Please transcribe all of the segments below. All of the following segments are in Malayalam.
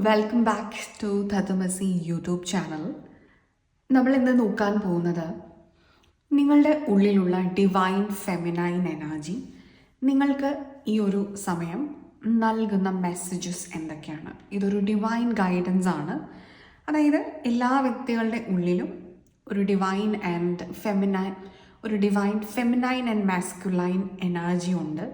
Welcome back to Tattvamasi YouTube channel. നമ്മൾ ഇന്ന് നോക്കാൻ പോകുന്നത് നിങ്ങളുടെ ഉള്ളിലുള്ള ഡിവൈൻ ഫെമിനൈൻ എനർജി നിങ്ങൾക്ക് ഈ ഒരു സമയം നൽകുന്ന മെസ്സേജസ് എന്തൊക്കെയാണ്. ഇതൊരു ഡിവൈൻ ഗൈഡൻസ് ആണ്. അതായത് എല്ലാ വ്യക്തികളുടെ ഉള്ളിലും ഒരു divine feminine and masculine energy ഉണ്ട്.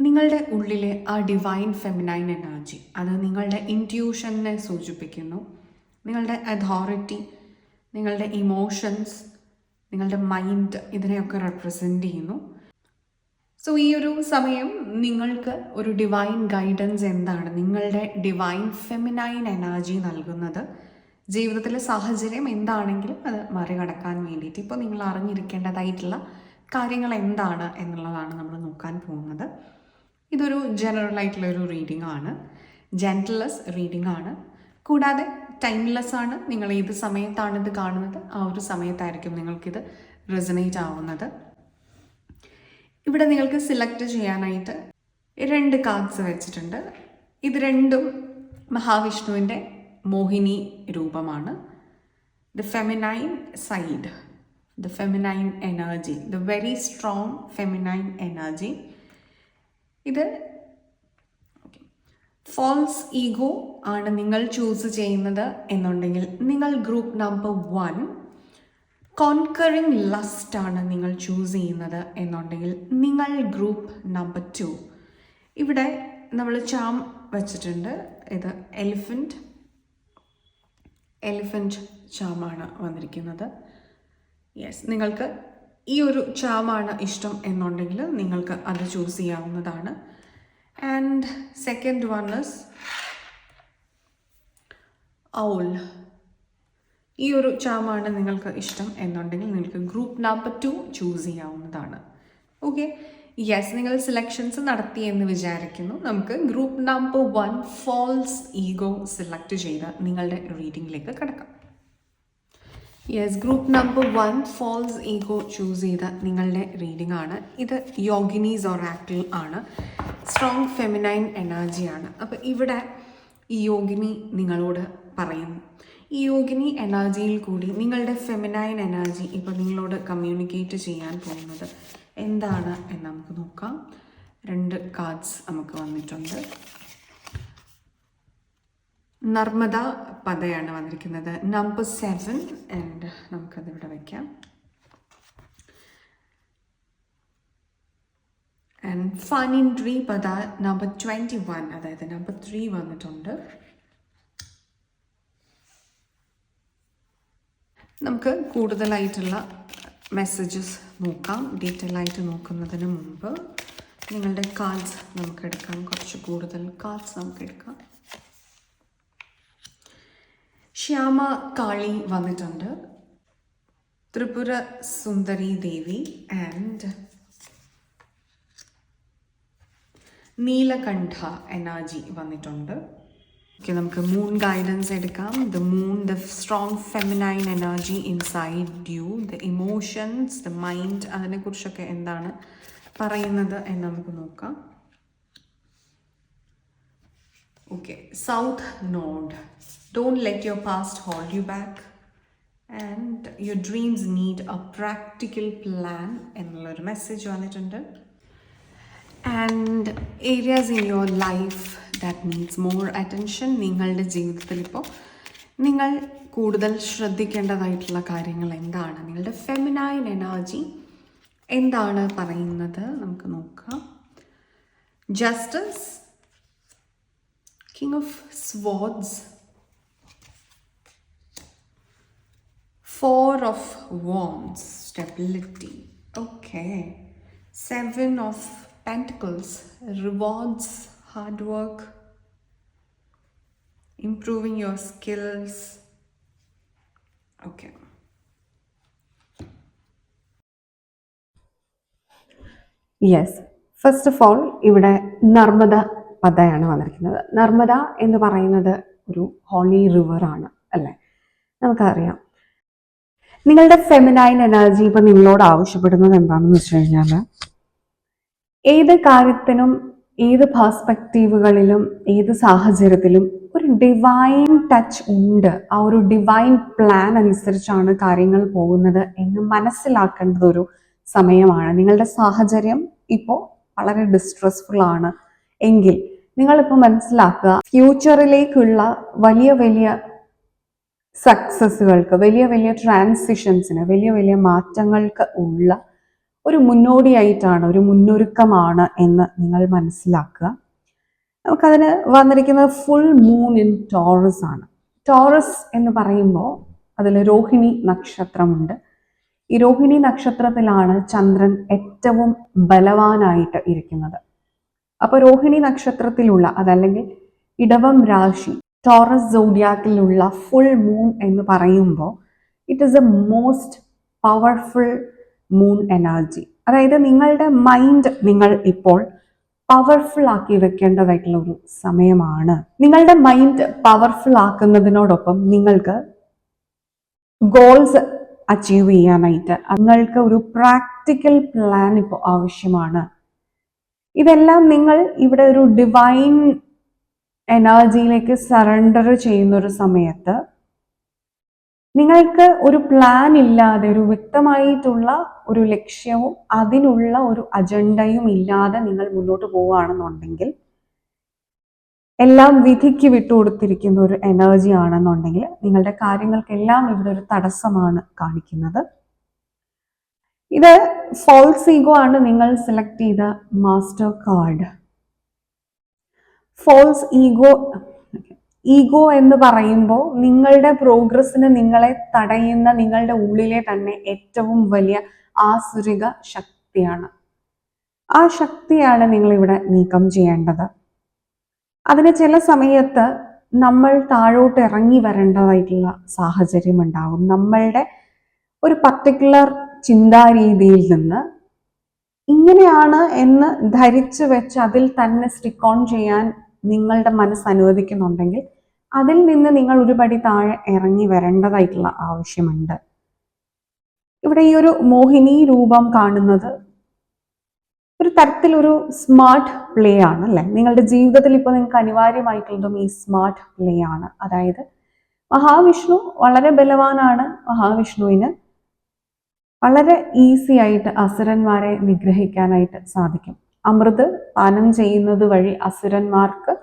നിങ്ങളുടെ ഉള്ളിലെ ആ ഡിവൈൻ ഫെമിനൈൻ എനർജി അത് നിങ്ങളുടെ ഇൻറ്റ്യൂഷനെ സൂചിപ്പിക്കുന്നു. നിങ്ങളുടെ അതോറിറ്റി, നിങ്ങളുടെ ഇമോഷൻസ്, നിങ്ങളുടെ മൈൻഡ്, ഇതിനെയൊക്കെ റെപ്രസെൻ്റ് ചെയ്യുന്നു. സോ ഈ ഒരു സമയം നിങ്ങൾക്ക് ഒരു ഡിവൈൻ ഗൈഡൻസ് എന്താണ്, നിങ്ങളുടെ ഡിവൈൻ ഫെമിനൈൻ എനർജി നൽകുന്നത് ജീവിതത്തിലെ സാഹചര്യം എന്താണെങ്കിലും അത് മറികടക്കാൻ വേണ്ടിയിട്ട് ഇപ്പോൾ നിങ്ങൾ അറിഞ്ഞിരിക്കേണ്ടതായിട്ടുള്ള കാര്യങ്ങൾ എന്താണ് എന്നുള്ളതാണ് നമ്മൾ നോക്കാൻ പോകുന്നത്. ഇതൊരു ജനറൽ ആയിട്ടുള്ളൊരു റീഡിംഗ് ആണ്, ജെൻറ്റിൽലെസ് റീഡിംഗ് ആണ്. കൂടാതെ ടൈംലെസ് ആണ്. നിങ്ങൾ ഏത് സമയത്താണ് ഇത് കാണുന്നത് ആ ഒരു സമയത്തായിരിക്കും നിങ്ങൾക്കിത് റെസനേറ്റ് ആവുന്നത്. ഇവിടെ നിങ്ങൾക്ക് സെലക്ട് ചെയ്യാനായിട്ട് 2 കാർഡ്സ് വെച്ചിട്ടുണ്ട്. ഇത് രണ്ടും മഹാവിഷ്ണുവിൻ്റെ മോഹിനി രൂപമാണ്. The feminine side, the feminine energy, the very strong feminine energy. ഇത് ഫോൾസ് ഈഗോ ആണ് നിങ്ങൾ ചൂസ് ചെയ്യുന്നത് എന്നുണ്ടെങ്കിൽ നിങ്ങൾ ഗ്രൂപ്പ് നമ്പർ 1 കോൺകറിങ് ലസ്റ്റ് ആണ് നിങ്ങൾ ചൂസ് ചെയ്യുന്നത് എന്നുണ്ടെങ്കിൽ നിങ്ങൾ ഗ്രൂപ്പ് നമ്പർ 2. ഇവിടെ നമ്മൾ ചാം വച്ചിട്ടുണ്ട്. ഇത് എലിഫൻറ്റ് ചാമാണ് വന്നിരിക്കുന്നത്. യെസ്, നിങ്ങൾക്ക് ഈ ഒരു ചാമാണ് ഇഷ്ടം എന്നുണ്ടെങ്കിൽ നിങ്ങൾക്ക് അത് ചൂസ് ചെയ്യാവുന്നതാണ്. And second one is owl. ഈ ഒരു ചാമാണ് നിങ്ങൾക്ക് ഇഷ്ടം എന്നുണ്ടെങ്കിൽ നിങ്ങൾക്ക് ഗ്രൂപ്പ് നമ്പർ 2 ചൂസ് ചെയ്യാവുന്നതാണ്. ഓക്കെ, യെസ്, നിങ്ങൾ സെലക്ഷൻസ് നടത്തി എന്ന് വിചാരിക്കുന്നു. നമുക്ക് group number 1 false ego select ചെയ്ത് നിങ്ങളുടെ റീഡിങ്ങിലേക്ക് കിടക്കാം. Yes, group number 1 false ego choose ചെയ്ത നിങ്ങളുടെ റീഡിംഗ് ആണ്. ഇത് യോഗിനീസ് ഒറാക്കിൾ ആണ്, സ്ട്രോങ് ഫെമിനൈൻ എനർജിയാണ്. അപ്പോൾ ഇവിടെ ഈ യോഗിനി നിങ്ങളോട് പറയുന്നു, ഈ യോഗിനി എനർജിയിൽ കൂടി നിങ്ങളുടെ ഫെമിനൈൻ എനർജി ഇപ്പോൾ നിങ്ങളോട് കമ്മ്യൂണിക്കേറ്റ് ചെയ്യാൻ പോകുന്നത് എന്താണ് എന്ന് നമുക്ക് നോക്കാം. 2 കാർഡ്സ് നമുക്ക് വന്നിട്ടുണ്ട്. നർമ്മദ പദയാണ് വന്നിരിക്കുന്നത്, നമ്പർ 7. ആൻഡ് നമുക്കതിവിടെ വയ്ക്കാം. ആൻഡ് ഫാനിൻട്രി പദ നമ്പർ 21, അതായത് നമ്പർ 3 വന്നിട്ടുണ്ട്. നമുക്ക് കൂടുതലായിട്ടുള്ള മെസ്സേജസ് നോക്കാം. ഡീറ്റെയിൽ ആയിട്ട് നോക്കുന്നതിന് മുമ്പ് നിങ്ങളുടെ കാർഡ്സ് നമുക്ക് എടുക്കാം. കുറച്ച് കൂടുതൽ കാർഡ്സ് നമുക്ക് എടുക്കാം. ശ്യാമ കാളി വന്നിട്ടുണ്ട്, ത്രിപുര സുന്ദരി ദേവി ആൻഡ് നീലകണ്ഠ എനർജി വന്നിട്ടുണ്ട്. ഓക്കെ, നമുക്ക് മൂൺ ഗൈഡൻസ് എടുക്കാം. The moon, the strong feminine energy inside U, the emotions, the mind, അതിനെക്കുറിച്ചൊക്കെ എന്താണ് പറയുന്നത് എന്ന് നമുക്ക് നോക്കാം. Okay, south node, don't let your past hold you back and your dreams need a practical plan എന്നുള്ളൊരു മെസ്സേജ് വന്നിട്ടുണ്ട്. And areas in your life that needs more attention. നിങ്ങളുടെ ജീവിതത്തിൽ ഇപ്പോൾ നിങ്ങൾ കൂടുതൽ ശ്രദ്ധിക്കേണ്ടതായിട്ടുള്ള കാര്യങ്ങൾ എന്താണ്, നിങ്ങളുടെ ഫെമിനൈൻ എനർജി എന്താണ് പറയുന്നത് നമുക്ക് നോക്കാം. Justice, king of swords, 4 of wands, stability. Okay, 7 of pentacles, rewards, hard work, improving your skills. Okay, yes, first of all ഇവിടെ നർമ്മദ പദയാണ് വന്നിരിക്കുന്നത്. നർമ്മദ എന്ന് പറയുന്നത് ഒരു ഹോളി റിവർ ആണ് അല്ലേ, നമുക്കറിയാം. നിങ്ങളുടെ ഫെമിനൈൻ എനർജി ഇപ്പം നിങ്ങളോട് ആവശ്യപ്പെടുന്നത് എന്താണെന്ന് വെച്ച് കഴിഞ്ഞാൽ ഏത് കാര്യത്തിനും ഏത് പേഴ്സ്പെക്റ്റീവുകളിലും ഏത് സാഹചര്യത്തിലും ഒരു ഡിവൈൻ ടച്ച് ഉണ്ട്. ആ ഒരു ഡിവൈൻ പ്ലാൻ അനുസരിച്ചാണ് കാര്യങ്ങൾ പോകുന്നത് എന്ന് മനസ്സിലാക്കേണ്ടത് ഒരു സമയമാണ്. നിങ്ങളുടെ സാഹചര്യം ഇപ്പോൾ വളരെ ഡിസ്ട്രെസ്ഫുൾ ആണ് എങ്കിൽ നിങ്ങളിപ്പോൾ മനസ്സിലാക്കുക, ഫ്യൂച്ചറിലേക്കുള്ള വലിയ വലിയ സക്സസ്സുകൾക്ക്, വലിയ വലിയ ട്രാൻസിഷൻസിന്, വലിയ വലിയ മാറ്റങ്ങൾക്ക് ഉള്ള ഒരു മുന്നോടിയായിട്ടാണ്, ഒരു മുന്നൊരുക്കമാണ് എന്ന് നിങ്ങൾ മനസ്സിലാക്കുക. നമുക്കതിന് വന്നിരിക്കുന്നത് ഫുൾ മൂൺ ഇൻ ടോറസ് ആണ്. ടോറസ് എന്ന് പറയുമ്പോൾ അതിൽ രോഹിണി നക്ഷത്രമുണ്ട്. ഈ രോഹിണി നക്ഷത്രത്തിലാണ് ചന്ദ്രൻ ഏറ്റവും ബലവാനായിട്ട് ഇരിക്കുന്നത്. അപ്പൊ രോഹിണി നക്ഷത്രത്തിലുള്ള, അതല്ലെങ്കിൽ ഇടവം രാശി, ടോറസ് സോഡിയാക്കിലുള്ള ഫുൾ മൂൺ എന്ന് പറയുമ്പോൾ it is A most powerful moon energy. അതായത് നിങ്ങളുടെ മൈൻഡ് നിങ്ങൾ ഇപ്പോൾ പവർഫുൾ ആക്കി വെക്കേണ്ടതായിട്ടുള്ള ഒരു സമയമാണ്. നിങ്ങളുടെ മൈൻഡ് പവർഫുൾ ആക്കുന്നതിനോടൊപ്പം നിങ്ങൾക്ക് ഗോൾസ് അച്ചീവ് ചെയ്യാനായിട്ട് നിങ്ങൾക്ക് ഒരു പ്രാക്ടിക്കൽ പ്ലാൻ ഇപ്പോൾ ആവശ്യമാണ്. ഇതെല്ലാം നിങ്ങൾ ഇവിടെ ഒരു ഡിവൈൻ എനർജിയിലേക്ക് സറണ്ടർ ചെയ്യുന്ന ഒരു സമയത്ത് നിങ്ങൾക്ക് ഒരു പ്ലാൻ ഇല്ലാതെ, ഒരു വ്യക്തമായിട്ടുള്ള ഒരു ലക്ഷ്യവും അതിനുള്ള ഒരു അജണ്ടയും ഇല്ലാതെ നിങ്ങൾ മുന്നോട്ട് പോവുകയാണെന്നുണ്ടെങ്കിൽ, എല്ലാം വിധിക്ക് വിട്ടുകൊടുത്തിരിക്കുന്ന ഒരു എനർജി ആണെന്നുണ്ടെങ്കിൽ നിങ്ങളുടെ കാര്യങ്ങൾക്കെല്ലാം ഇവിടെ ഒരു തടസ്സമാണ് കാണിക്കുന്നത്. ഇത് ഫോൾസ് ഈഗോ ആണ് നിങ്ങൾ സെലക്ട് ചെയ്ത മാസ്റ്റർ കാർഡ്. ഫോൾസ് ഈഗോ എന്ന് പറയുമ്പോൾ നിങ്ങളുടെ പ്രോഗ്രസ്സിന് നിങ്ങളെ തടയുന്ന നിങ്ങളുടെ ഉള്ളിലെ തന്നെ ഏറ്റവും വലിയ ആസുരിക ശക്തിയാണ്. ആ ശക്തിയാണ് നിങ്ങളിവിടെ നീക്കം ചെയ്യേണ്ടത്. അതിന് ചില സമയത്ത് നമ്മൾ താഴോട്ട് ഇറങ്ങി വരേണ്ടതായിട്ടുള്ള സാഹചര്യം ഉണ്ടാകും. നമ്മളുടെ ഒരു പർട്ടിക്കുലർ ചിന്താരീതിയിൽ നിന്ന് ഇങ്ങനെയാണ് എന്ന് ധരിച്ചു വെച്ച് അതിൽ തന്നെ സ്റ്റിക്ക് ഓൺ ചെയ്യാൻ നിങ്ങളുടെ മനസ്സ് അനുവദിക്കുന്നുണ്ടെങ്കിൽ അതിൽ നിന്ന് നിങ്ങൾ ഒരുപടി താഴെ ഇറങ്ങി വരേണ്ടതായിട്ടുള്ള ആവശ്യമുണ്ട്. ഇവിടെ ഈ ഒരു മോഹിനി രൂപം കാണുന്നത് ഒരു തരത്തിലൊരു സ്മാർട്ട് പ്ലേ ആണ്, അല്ലെ? നിങ്ങളുടെ ജീവിതത്തിൽ ഇപ്പോൾ നിങ്ങൾക്ക് അനിവാര്യമായിട്ടുള്ളതും ഈ സ്മാർട്ട് പ്ലേ ആണ്. അതായത് മഹാവിഷ്ണു വളരെ ബലവാനാണ്. മഹാവിഷ്ണുവിന് വളരെ ഈസി ആയിട്ട് അസുരന്മാരെ നിഗ്രഹിക്കാനായിട്ട് സാധിക്കും. അമൃത് പാനം ചെയ്യുന്നത് വഴി അസുരന്മാർക്ക്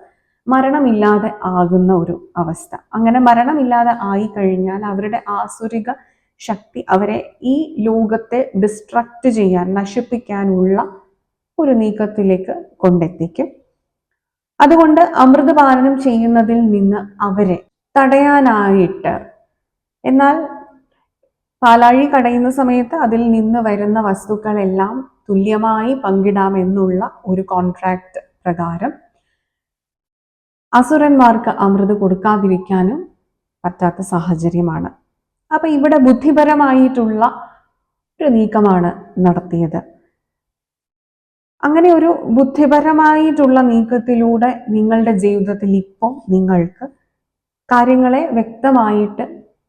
മരണമില്ലാതെ ആകുന്ന ഒരു അവസ്ഥ. അങ്ങനെ മരണമില്ലാതെ ആയി കഴിഞ്ഞാൽ അവരുടെ ആസുരിക ശക്തി അവരെ ഈ ലോകത്തെ ഡിസ്ട്രക്റ്റ് ചെയ്യാൻ, നശിപ്പിക്കാനുള്ള ഒരു നീക്കത്തിലേക്ക് കൊണ്ടെത്തിക്കും. അതുകൊണ്ട് അമൃതപാനം ചെയ്യുന്നതിൽ നിന്ന് അവരെ തടയാനായിട്ട്, എന്നാൽ പാലാഴി കടയുന്ന സമയത്ത് അതിൽ നിന്ന് വരുന്ന വസ്തുക്കളെല്ലാം തുല്യമായി പങ്കിടാമെന്നുള്ള ഒരു കോൺട്രാക്ട് പ്രകാരം അസുരന്മാർക്ക് അമൃത് കൊടുക്കാതിരിക്കാനും പറ്റാത്ത സാഹചര്യമാണ്. അപ്പൊ ഇവിടെ ബുദ്ധിപരമായിട്ടുള്ള ഒരു നീക്കമാണ് നടത്തിയത്. അങ്ങനെ ഒരു ബുദ്ധിപരമായിട്ടുള്ള നീക്കത്തിലൂടെ നിങ്ങളുടെ ജീവിതത്തിൽ ഇപ്പോൾ നിങ്ങൾക്ക് കാര്യങ്ങളെ വ്യക്തമായിട്ട്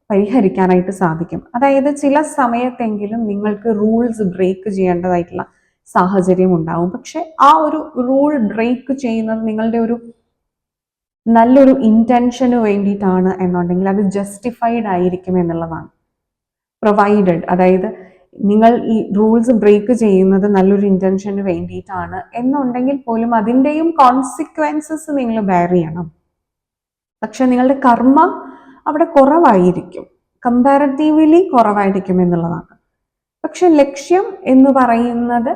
പരിഹരിക്കാനായിട്ട് സാധിക്കും. അതായത് ചില സമയത്തെങ്കിലും നിങ്ങൾക്ക് റൂൾസ് ബ്രേക്ക് ചെയ്യേണ്ടതായിട്ടുള്ള സാഹചര്യം ഉണ്ടാവും. പക്ഷെ ആ ഒരു റൂൾ ബ്രേക്ക് ചെയ്യുന്നത് നിങ്ങളുടെ ഒരു നല്ലൊരു ഇന്റൻഷന് വേണ്ടിയിട്ടാണ് എന്നുണ്ടെങ്കിൽ അത് ജസ്റ്റിഫൈഡ് ആയിരിക്കും എന്നുള്ളതാണ്. പ്രൊവൈഡഡ്, അതായത് നിങ്ങൾ ഈ റൂൾസ് ബ്രേക്ക് ചെയ്യുന്നത് നല്ലൊരു ഇന്റൻഷന് വേണ്ടിയിട്ടാണ് എന്നുണ്ടെങ്കിൽ പോലും അതിൻ്റെയും കോൺസിക്വൻസസ് നിങ്ങൾ ബെയർ ചെയ്യണം. പക്ഷെ നിങ്ങളുടെ കർമ്മ അവിടെ കുറവായിരിക്കും, കമ്പാരറ്റീവ്ലി കുറവായിരിക്കും എന്നുള്ളതാണ്. പക്ഷെ ലക്ഷ്യം എന്ന് പറയുന്നത്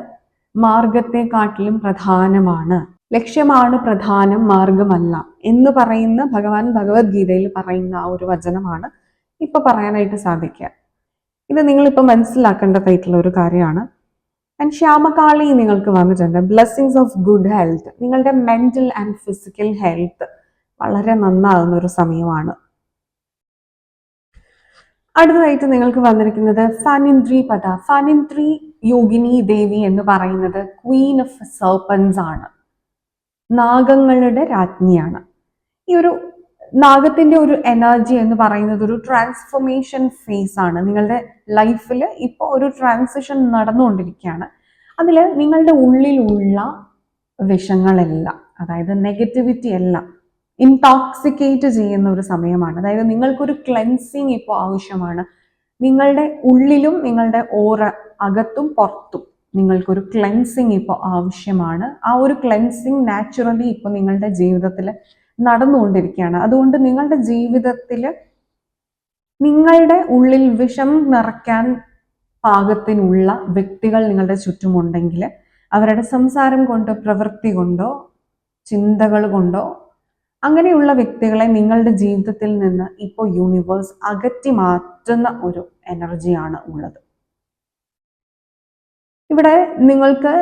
മാർഗത്തെക്കാട്ടിലും പ്രധാനമാണ്. ലക്ഷ്യമാണ് പ്രധാനം, മാർഗമല്ല എന്ന് പറയുന്ന ഭഗവാൻ ഭഗവത്ഗീതയിൽ പറയുന്ന ആ ഒരു വചനമാണ് ഇപ്പൊ പറയാനായിട്ട് സാധിക്കുക. ഇത് നിങ്ങളിപ്പോൾ മനസ്സിലാക്കേണ്ടതായിട്ടുള്ള ഒരു കാര്യമാണ്. ആൻഡ് ശ്യാമകാളി നിങ്ങൾക്ക് വന്നിട്ടുണ്ട്. Blessings of good health. നിങ്ങളുടെ മെന്റൽ ആൻഡ് ഫിസിക്കൽ ഹെൽത്ത് വളരെ നന്നാകുന്ന ഒരു സമയമാണ്. അടുത്തതായിട്ട് നിങ്ങൾക്ക് വന്നിരിക്കുന്നത് ഫാനിൻദ്രി പദ. ഫാനിൻദ്രി യോഗിനി ദേവി എന്ന് പറയുന്നത് ക്വീൻ ഓഫ് സർപ്പൻസ് ആണ്, നാഗങ്ങളുടെ രാജ്ഞിയാണ്. ഈ ഒരു നാഗത്തിന്റെ ഒരു എനർജി എന്ന് പറയുന്നത് ഒരു ട്രാൻസ്ഫോർമേഷൻ ഫേസ് ആണ്. നിങ്ങളുടെ ലൈഫിൽ ഇപ്പോൾ ഒരു ട്രാൻസിഷൻ നടന്നുകൊണ്ടിരിക്കുകയാണ്. അതിൽ നിങ്ങളുടെ ഉള്ളിലുള്ള വിഷങ്ങളെല്ലാം, അതായത് നെഗറ്റിവിറ്റി എല്ലാം ഇൻടോക്സിക്കേറ്റ് ചെയ്യുന്ന ഒരു സമയമാണ്. അതായത് നിങ്ങൾക്കൊരു ക്ലെൻസിങ് ഇപ്പോൾ ആവശ്യമാണ്. നിങ്ങളുടെ ഉള്ളിലും നിങ്ങളുടെ അകത്തും പുറത്തും നിങ്ങൾക്കൊരു ക്ലെൻസിങ് ഇപ്പോൾ ആവശ്യമാണ്. ആ ഒരു ക്ലെൻസിങ് നാച്ചുറലി ഇപ്പോൾ നിങ്ങളുടെ ജീവിതത്തിൽ നടന്നുകൊണ്ടിരിക്കുകയാണ്. അതുകൊണ്ട് നിങ്ങളുടെ ജീവിതത്തിൽ നിങ്ങളുടെ ഉള്ളിൽ വിഷം നിറയ്ക്കാൻ പാകത്തിനുള്ള വ്യക്തികൾ നിങ്ങളുടെ ചുറ്റുമുണ്ടെങ്കിൽ അവരുടെ സംസാരം കൊണ്ടോ പ്രവൃത്തി കൊണ്ടോ ചിന്തകൾ കൊണ്ടോ അങ്ങനെയുള്ള വ്യക്തികളെ നിങ്ങളുടെ ജീവിതത്തിൽ നിന്ന് ഇപ്പോൾ യൂണിവേഴ്സ് അകറ്റി മാറ്റുന്ന ഒരു എനർജിയാണ് ഉള്ളത്. ഇവിടെ നിങ്ങൾക്ക്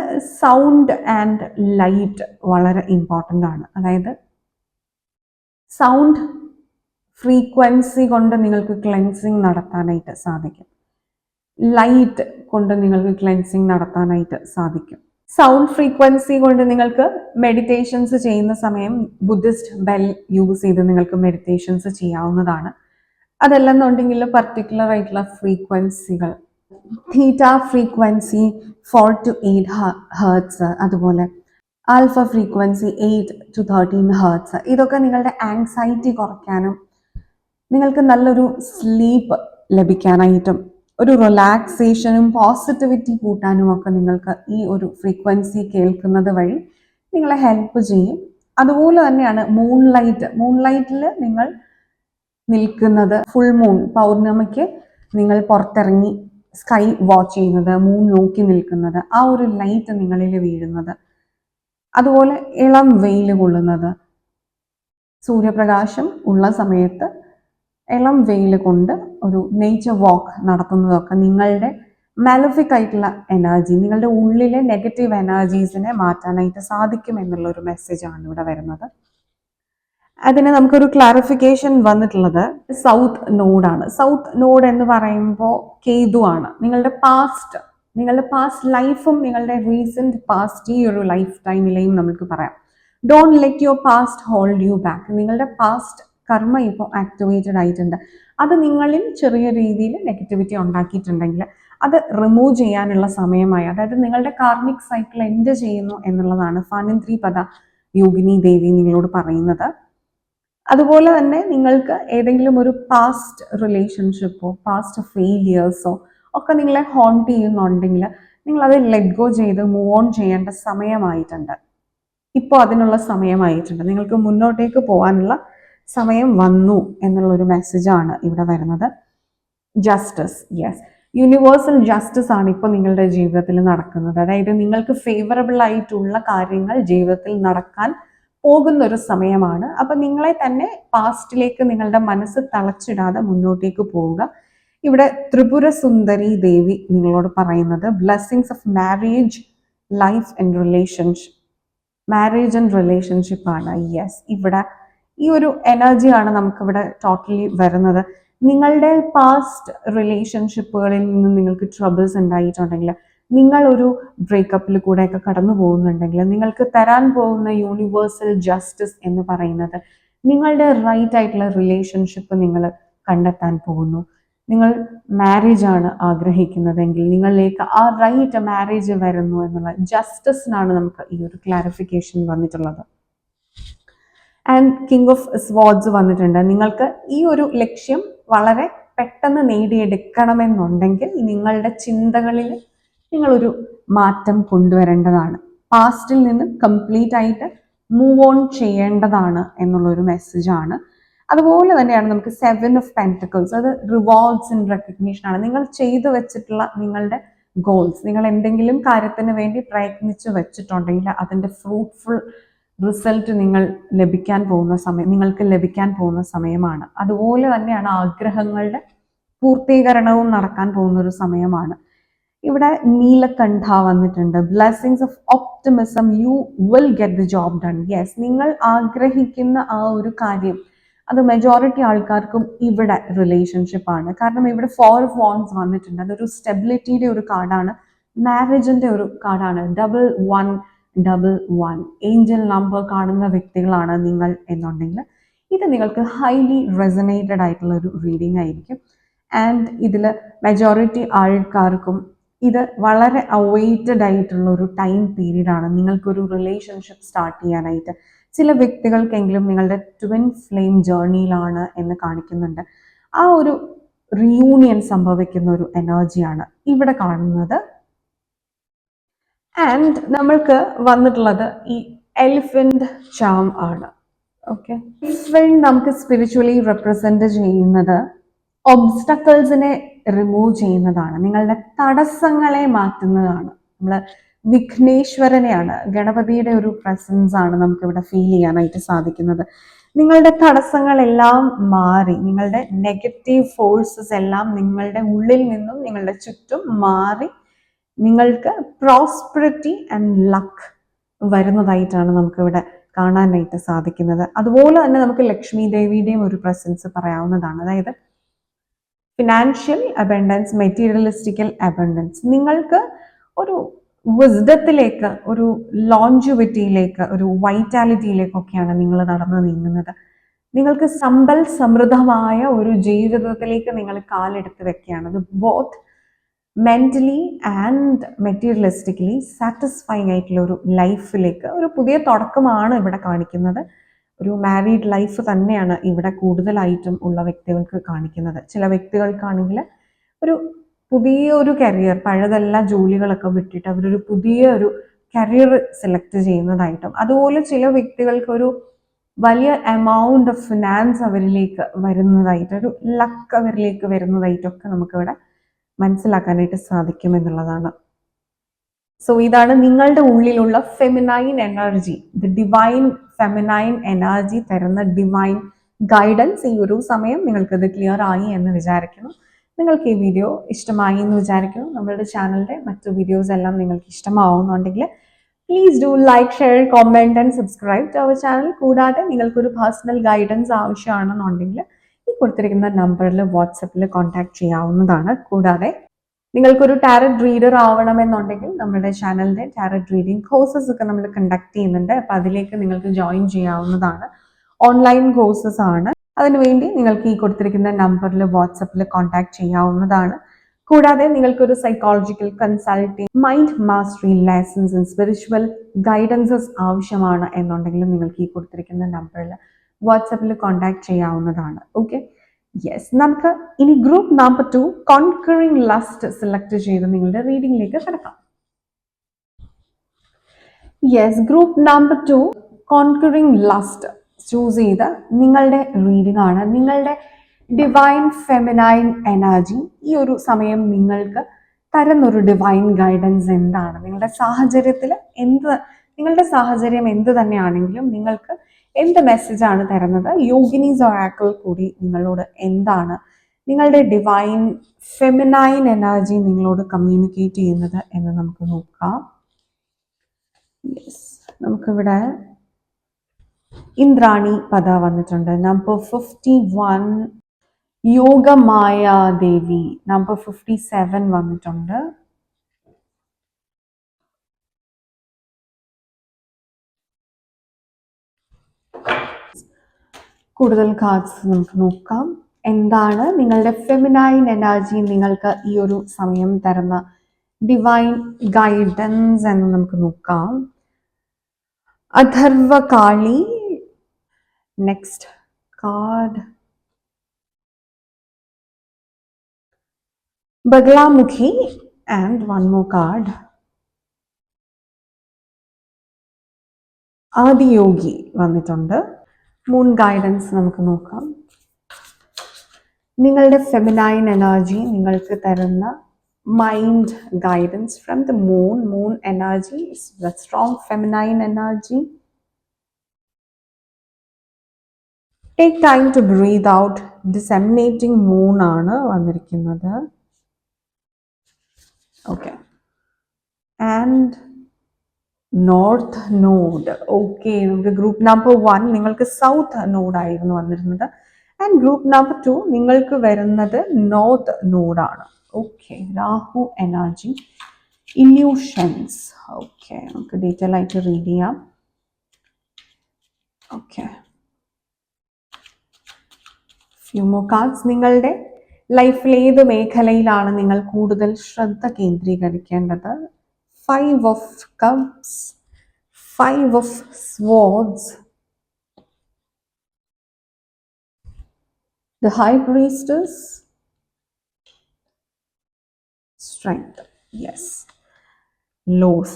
സൗണ്ട് ആൻഡ് ലൈറ്റ് വളരെ ഇമ്പോർട്ടൻ്റ് ആണ്. അതായത് സൗണ്ട് ഫ്രീക്വൻസി കൊണ്ട് നിങ്ങൾക്ക് ക്ലെൻസിങ് നടത്താനായിട്ട് സാധിക്കും. ലൈറ്റ് കൊണ്ട് നിങ്ങൾക്ക് ക്ലെൻസിങ് നടത്താനായിട്ട് സാധിക്കും. സൗണ്ട് ഫ്രീക്വൻസി കൊണ്ട് നിങ്ങൾക്ക് മെഡിറ്റേഷൻസ് ചെയ്യുന്ന സമയം ബുദ്ധിസ്റ്റ് ബെൽ യൂസ് ചെയ്ത് നിങ്ങൾക്ക് മെഡിറ്റേഷൻസ് ചെയ്യാവുന്നതാണ്. അതല്ലെന്നുണ്ടെങ്കിൽ പർട്ടിക്കുലർ ആയിട്ടുള്ള ഫ്രീക്വൻസികൾ, തീറ്റ ഫ്രീക്വൻസി 4 to 8 ഹേർട്സ്, അതുപോലെ ആൽഫ ഫ്രീക്വൻസി 8 to 13 ഹേർട്സ്. ഇതൊക്കെ നിങ്ങളുടെ ആങ്സൈറ്റി കുറയ്ക്കാനും നിങ്ങൾക്ക് നല്ലൊരു സ്ലീപ്പ് ലഭിക്കാനായിട്ടും ഒരു റിലാക്സേഷനും പോസിറ്റിവിറ്റി കൂട്ടാനും ഒക്കെ നിങ്ങൾക്ക് ഈ ഒരു ഫ്രീക്വൻസി കേൾക്കുന്നത് വഴി നിങ്ങളെ ഹെൽപ്പ് ചെയ്യും. അതുപോലെ തന്നെയാണ് മൂൺലൈറ്റിൽ നിങ്ങൾ നിൽക്കുന്നത്, ഫുൾ മൂൺ പൗർണമിക്ക് നിങ്ങൾ പുറത്തിറങ്ങി സ്കൈ വാച്ച് ചെയ്യുന്നത്, മൂൺ നോക്കി നിൽക്കുന്നത്, ആ ഒരു ലൈറ്റ് നിങ്ങളിൽ വീഴുന്നത്, അതുപോലെ ഇളം വെയിൽ കൊള്ളുന്നത്, സൂര്യപ്രകാശം ഉള്ള സമയത്ത് ഇളം വെയിൽ കൊണ്ട് ഒരു നേച്ചർ വാക്ക് നടത്തുന്നതൊക്കെ നിങ്ങളുടെ മാലിഫിക് ആയിട്ടുള്ള എനർജി, നിങ്ങളുടെ ഉള്ളിലെ നെഗറ്റീവ് എനർജീസിനെ മാറ്റാനായിട്ട് സാധിക്കും എന്നുള്ളൊരു മെസ്സേജാണ് ഇവിടെ വരുന്നത്. അതിന് നമുക്കൊരു ക്ലാരിഫിക്കേഷൻ വന്നിട്ടുള്ളത് സൗത്ത് നോഡാണ്. സൗത്ത് നോഡ് എന്ന് പറയുമ്പോൾ കേതു ആണ്. നിങ്ങളുടെ പാസ്റ്റ് ലൈഫും നിങ്ങളുടെ റീസെന്റ് പാസ്റ്റ് ഈ ഒരു ലൈഫ് ടൈമിലെയും നമുക്ക് പറയാം. Don't let your past hold you back. നിങ്ങളുടെ പാസ്റ്റ് കർമ്മ ഇപ്പോൾ ആക്ടിവേറ്റഡ് ആയിട്ടുണ്ട്. അത് നിങ്ങളിൽ ചെറിയ രീതിയിൽ നെഗറ്റിവിറ്റി ഉണ്ടാക്കിയിട്ടുണ്ടെങ്കിൽ അത് റിമൂവ് ചെയ്യാനുള്ള സമയമായി. അതായത് നിങ്ങളുടെ കാർമിക് സൈക്കിൾ എൻഡ് ചെയ്യുന്നു എന്നുള്ളതാണ് ഫാനിന്ത്രി പദ യോഗിനി ദേവി നിങ്ങളോട് പറയുന്നത്. അതുപോലെ തന്നെ നിങ്ങൾക്ക് ഏതെങ്കിലും ഒരു പാസ്റ്റ് റിലേഷൻഷിപ്പോ പാസ്റ്റ് ഫെയിലിയേഴ്സോ ഒക്കെ നിങ്ങളെ ഹോണ്ട് ചെയ്യുന്നുണ്ടെങ്കിൽ നിങ്ങൾ അത് ലെറ്റ് ഗോ ചെയ്ത് മൂവ് ഓൺ ചെയ്യേണ്ട സമയമായിട്ടുണ്ട്. ഇപ്പോൾ അതിനുള്ള സമയമായിട്ടുണ്ട്. നിങ്ങൾക്ക് മുന്നോട്ടേക്ക് പോകാനുള്ള സമയം വന്നു എന്നുള്ളൊരു മെസ്സേജാണ് ഇവിടെ വരുന്നത്. ജസ്റ്റിസ്, യെസ്, യൂണിവേഴ്സൽ ജസ്റ്റിസ് ആണ് ഇപ്പോൾ നിങ്ങളുടെ ജീവിതത്തിൽ നടക്കുന്നത്. അതായത് നിങ്ങൾക്ക് ഫേവറബിൾ ആയിട്ടുള്ള കാര്യങ്ങൾ ജീവിതത്തിൽ നടക്കാൻ പോകുന്ന ഒരു സമയമാണ്. അപ്പൊ നിങ്ങളെ തന്നെ പാസ്റ്റിലേക്ക് നിങ്ങളുടെ മനസ്സ് തളച്ചിടാതെ മുന്നോട്ടേക്ക് പോവുക. ഇവിടെ ത്രിപുര സുന്ദരി ദേവി നിങ്ങളോട് പറയുന്നത് blessings of marriage, life and relationship, marriage and relationship ആണ്. യെസ്, ഇവിടെ ഈ ഒരു എനർജിയാണ് നമുക്കിവിടെ ടോട്ടലി വരുന്നത്. നിങ്ങളുടെ പാസ്റ്റ് റിലേഷൻഷിപ്പുകളിൽ നിന്ന് നിങ്ങൾക്ക് ട്രബിൾസ് ഉണ്ടായിട്ടുണ്ടെങ്കിൽ, നിങ്ങൾ ഒരു ബ്രേക്കപ്പിൽ കൂടെയൊക്കെ കടന്നു പോകുന്നുണ്ടെങ്കിൽ, നിങ്ങൾക്ക് തരാൻ പോകുന്ന യൂണിവേഴ്സൽ ജസ്റ്റിസ് എന്ന് പറയുന്നത് നിങ്ങളുടെ റൈറ്റ് ആയിട്ടുള്ള റിലേഷൻഷിപ്പ് നിങ്ങൾ കണ്ടെത്താൻ പോകുന്നു. നിങ്ങൾ മാരേജ് ആണ് ആഗ്രഹിക്കുന്നതെങ്കിൽ നിങ്ങളിലേക്ക് ആ റൈറ്റ് മാരേജ് വരുന്നു എന്നുള്ള ജസ്റ്റിസിനാണ് നമുക്ക് ഈ ഒരു ക്ലാരിഫിക്കേഷൻ വന്നിട്ടുള്ളത്. ആൻഡ് കിങ് ഓഫ് സ്വാർഡ്സ് വന്നിട്ടുണ്ട്. നിങ്ങൾക്ക് ഈ ഒരു ലക്ഷ്യം വളരെ പെട്ടെന്ന് നേടിയെടുക്കണമെന്നുണ്ടെങ്കിൽ നിങ്ങളുടെ ചിന്തകളിൽ നിങ്ങളൊരു മാറ്റം കൊണ്ടുവരേണ്ടതാണ്. പാസ്റ്റിൽ നിന്ന് കംപ്ലീറ്റ് ആയിട്ട് മൂവ് ഓൺ ചെയ്യേണ്ടതാണ് എന്നുള്ളൊരു മെസ്സേജാണ്. അതുപോലെ തന്നെയാണ് നമുക്ക് 7 ഓഫ് പെന്റക്കിൾസ്, അത് റിവാർഡ്സ് ആൻഡ് റെക്കഗ്നീഷൻ ആണ്. നിങ്ങൾ ചെയ്തു വെച്ചിട്ടുള്ള നിങ്ങളുടെ ഗോൾസ്, നിങ്ങൾ എന്തെങ്കിലും കാര്യത്തിന് വേണ്ടി പ്രയത്നിച്ച് വെച്ചിട്ടുണ്ടെങ്കിൽ അതിൻ്റെ ഫ്രൂട്ട്ഫുൾ റിസൾട്ട് നിങ്ങൾക്ക് ലഭിക്കാൻ പോകുന്ന സമയമാണ്. അതുപോലെ തന്നെയാണ് ആഗ്രഹങ്ങളുടെ പൂർത്തീകരണവും നടക്കാൻ പോകുന്ന ഒരു സമയമാണ്. ഇവിടെ നീലകണ്ഠ വന്നിട്ടുണ്ട്. Blessings of optimism, you will get the job done. Yes, നിങ്ങൾ ആഗ്രഹിക്കുന്ന ആ ഒരു കാര്യം അത് മെജോറിറ്റി ആൾക്കാർക്കും ഇവിടെ റിലേഷൻഷിപ്പ് ആണ്. കാരണം ഇവിടെ 4 ഓഫ് വാൻഡ്സ് വന്നിട്ടുണ്ട്. അതൊരു സ്റ്റെബിലിറ്റിയുടെ ഒരു കാർഡാണ്, മാരേജിന്റെ ഒരു കാർഡാണ്. 1111 ഏഞ്ചൽ നമ്പർ കാണുന്ന വ്യക്തികളാണ് നിങ്ങൾ എന്നുണ്ടെങ്കിൽ ഇത് നിങ്ങൾക്ക് ഹൈലി റെസനേറ്റഡ് ആയിട്ടുള്ള ഒരു റീഡിംഗ് ആയിരിക്കും. ആൻഡ് ഇതിൽ മെജോറിറ്റി ആൾക്കാർക്കും ഇത് വളരെ അവൈറ്റഡ് ആയിട്ടുള്ള ഒരു ടൈം പീരീഡ് ആണ് നിങ്ങൾക്കൊരു റിലേഷൻഷിപ്പ് സ്റ്റാർട്ട് ചെയ്യാനായിട്ട്. ചില വ്യക്തികൾക്കെങ്കിലും നിങ്ങളുടെ ട്വിൻ ഫ്ലെയിം ജേർണിയിലാണ് എന്ന് കാണിക്കുന്നുണ്ട്. ആ ഒരു റിയൂണിയൻ സംഭവിക്കുന്ന ഒരു എനർജിയാണ് ഇവിടെ കാണുന്നത്. ആൻഡ് നമ്മൾക്ക് വന്നിട്ടുള്ളത് ഈ എലിഫന്റ് ചാം ആണ്. ഓക്കെ, എലിഫന്റ് നമുക്ക് സ്പിരിച്വലി റെപ്രസെന്റ് ചെയ്യുന്നത് ഒബ്സ്റ്റക്കിൾസിനെ റിമൂവ് ചെയ്യുന്നതാണ്, നിങ്ങളുടെ തടസ്സങ്ങളെ മാറ്റുന്നതാണ്. നമ്മൾ വിഘ്നേശ്വരനെയാണ്, ഗണപതിയുടെ ഒരു പ്രസൻസ് ആണ് നമുക്ക് ഇവിടെ ഫീൽ ചെയ്യാനായിട്ട് സാധിക്കുന്നത്. നിങ്ങളുടെ തടസ്സങ്ങളെല്ലാം മാറി, നിങ്ങളുടെ നെഗറ്റീവ് ഫോഴ്സസ് എല്ലാം നിങ്ങളുടെ ഉള്ളിൽ നിന്നും നിങ്ങളുടെ ചുറ്റും മാറി നിങ്ങൾക്ക് പ്രോസ്പെറിറ്റി ആൻഡ് ലക്ക് വരുന്നതായിട്ടാണ് നമുക്കിവിടെ കാണാനായിട്ട് സാധിക്കുന്നത്. അതുപോലെ തന്നെ നമുക്ക് ലക്ഷ്മി ദേവിയുടെയും ഒരു പ്രസൻസ് പറയാവുന്നതാണ്. അതായത് ഫിനാൻഷ്യൽ അബൻഡൻസ്, മെറ്റീരിയലിസ്റ്റിക്കൽ അബൻഡൻസ്, നിങ്ങൾക്ക് ഒരു വിസ്ഡത്തിലേക്ക്, ഒരു ലോഞ്ചുവിറ്റിയിലേക്ക്, ഒരു വൈറ്റാലിറ്റിയിലേക്കൊക്കെയാണ് നിങ്ങൾ നടന്നു നീങ്ങുന്നത്. നിങ്ങൾക്ക് സമ്പൽ സമൃദ്ധമായ ഒരു ജീവിതത്തിലേക്ക് നിങ്ങൾ കാലെടുത്ത് വെക്കുകയാണ്. അത് ബോത്ത് മെന്റലി ആൻഡ് മെറ്റീരിയലിസ്റ്റിക്കലി സാറ്റിസ്ഫൈങ് ആയിട്ടുള്ള ഒരു ലൈഫിലേക്ക് ഒരു പുതിയ തുടക്കമാണ് ഇവിടെ കാണിക്കുന്നത്. ഒരു മാരീഡ് ലൈഫ് തന്നെയാണ് ഇവിടെ കൂടുതലായിട്ടും ഉള്ള വ്യക്തികൾക്ക് കാണിക്കുന്നത്. ചില വ്യക്തികൾക്കാണെങ്കിൽ ഒരു പുതിയൊരു കരിയർ, പഴയതെല്ലാ ജോലികളൊക്കെ വിട്ടിട്ട് അവരൊരു പുതിയ ഒരു കരിയർ സെലക്ട് ചെയ്യുന്നതായിട്ടും, അതുപോലെ ചില വ്യക്തികൾക്ക് ഒരു വലിയ എമൗണ്ട് ഓഫ് ഫിനാൻസ് അവരിലേക്ക് വരുന്നതായിട്ട്, ഒരു ലക്ക് അവരിലേക്ക് വരുന്നതായിട്ടൊക്കെ നമുക്കിവിടെ മനസ്സിലാക്കാനായിട്ട് സാധിക്കും എന്നുള്ളതാണ്. സോ ഇതാണ് നിങ്ങളുടെ ഉള്ളിലുള്ള feminine energy, the divine feminine energy തരുന്ന ഡിവൈൻ ഗൈഡൻസ്. ഈ ഒരു സമയം നിങ്ങൾക്കത് ക്ലിയർ ആയി എന്ന് വിചാരിക്കുന്നു. നിങ്ങൾക്ക് ഈ വീഡിയോ ഇഷ്ടമായി എന്ന് വിചാരിക്കുന്നു. നമ്മളുടെ ചാനലിൻ്റെ മറ്റു വീഡിയോസ് എല്ലാം നിങ്ങൾക്ക് ഇഷ്ടമാവുന്നുണ്ടെങ്കിൽ please do like, share, comment and subscribe to our channel. കൂടാതെ നിങ്ങൾക്കൊരു പേഴ്സണൽ ഗൈഡൻസ് ആവശ്യമാണെന്നുണ്ടെങ്കിൽ ഈ കൊടുത്തിരിക്കുന്ന നമ്പറിൽ വാട്സപ്പിൽ കോൺടാക്ട് ചെയ്യാവുന്നതാണ്. കൂടാതെ നിങ്ങൾക്കൊരു ടാരറ്റ് റീഡർ ആവണമെന്നുണ്ടെങ്കിൽ നമ്മുടെ ചാനലിൻ്റെ ടാരറ്റ് റീഡിംഗ് കോഴ്സസ് ഒക്കെ നമ്മൾ കണ്ടക്ട് ചെയ്യുന്നുണ്ട്. അപ്പം അതിലേക്ക് നിങ്ങൾക്ക് ജോയിൻ ചെയ്യാവുന്നതാണ്. ഓൺലൈൻ കോഴ്സസ് ആണ്. അതിനുവേണ്ടി നിങ്ങൾക്ക് ഈ കൊടുത്തിരിക്കുന്ന നമ്പറിൽ വാട്സപ്പിൽ കോൺടാക്ട് ചെയ്യാവുന്നതാണ്. കൂടാതെ നിങ്ങൾക്കൊരു psychological consulting, mind mastery lessons and spiritual guidances ആവശ്യമാണ് എന്നുണ്ടെങ്കിലും നിങ്ങൾക്ക് ഈ കൊടുത്തിരിക്കുന്ന നമ്പറിൽ വാട്സപ്പിൽ കോൺടാക്ട് ചെയ്യാവുന്നതാണ്. ഓക്കെ, യെസ്, നമുക്ക് ഇനി group number 2 conquering lust select ചെയ്ത് നിങ്ങളുടെ റീഡിംഗിലേക്ക് കിടക്കാം. Yes, group number 2 conquering lust choose ചെയ്ത് നിങ്ങളുടെ റീഡിംഗ് ആണ്. നിങ്ങളുടെ ഡിവൈൻ ഫെമിനൈൻ എനർജി ഈ ഒരു സമയം നിങ്ങൾക്ക് തരുന്നൊരു ഡിവൈൻ ഗൈഡൻസ് എന്താണ്, നിങ്ങളുടെ സാഹചര്യത്തിൽ നിങ്ങളുടെ സാഹചര്യം എന്ത് തന്നെയാണെങ്കിലും നിങ്ങൾക്ക് എന്ത് മെസ്സേജാണ് തരുന്നത്, യോഗിനീസ് ഒറാക്കിൾ കൂടി നിങ്ങളോട് എന്താണ് നിങ്ങളുടെ ഡിവൈൻ ഫെമിനൈൻ എനർജി നിങ്ങളോട് കമ്മ്യൂണിക്കേറ്റ് ചെയ്യുന്നത് എന്ന് നമുക്ക് നോക്കാം. യെസ്, നമുക്കിവിടെ ഇന്ദ്രാണി പദ വന്നിട്ടുണ്ട്. നമ്പർ 51 യോഗമായ ദേവി, നമ്പർ 57 വന്നിട്ടുണ്ട്. കൂടുതൽ കാർഡ്സ് നമുക്ക് നോക്കാം. എന്താണ് നിങ്ങളുടെ ഫെമിനൈൻ എനർജി നിങ്ങൾക്ക് ഈ ഒരു സമയം തരുന്ന ഡിവൈൻ ഗൈഡൻസ് എന്ന് നമുക്ക് നോക്കാം. Atharvakali, next card Baglamukhi, and one more card Adiyogi വന്നിട്ടുണ്ട്. മൂൺ ഗൈഡൻസ് നമുക്ക് നോക്കാം. നിങ്ങളുടെ ഫെമിനൈൻ എനർജി നിങ്ങൾക്ക് തരുന്ന mind guidance from the moon energy is the strong feminine energy. Take time to breathe out, disseminating moon ആണ് വന്നിരിക്കുന്നത്. Okay, and north node. Okay, നമുക്ക് ഗ്രൂപ്പ് നമ്പർ 1 നിങ്ങൾക്ക് സൗത്ത് നോഡായിരുന്നു വന്നിരുന്നത്. ആൻഡ് ഗ്രൂപ്പ് നമ്പർ 2 നിങ്ങൾക്ക് വരുന്നത് നോർത്ത് നോഡാണ്. Okay, Rahu energy, illusions. Okay, നമുക്ക് ഡീറ്റെയിൽ ആയിട്ട് റീഡ് ചെയ്യാം. Okay, few more cards. നിങ്ങളുടെ ലൈഫിൽ ഏത് മേഖലയിലാണ് നിങ്ങൾ കൂടുതൽ ശ്രദ്ധ കേന്ദ്രീകരിക്കേണ്ടത്? 5 of Cups, 5 of Swords, the High Priestess, Strength. Yes. Loss.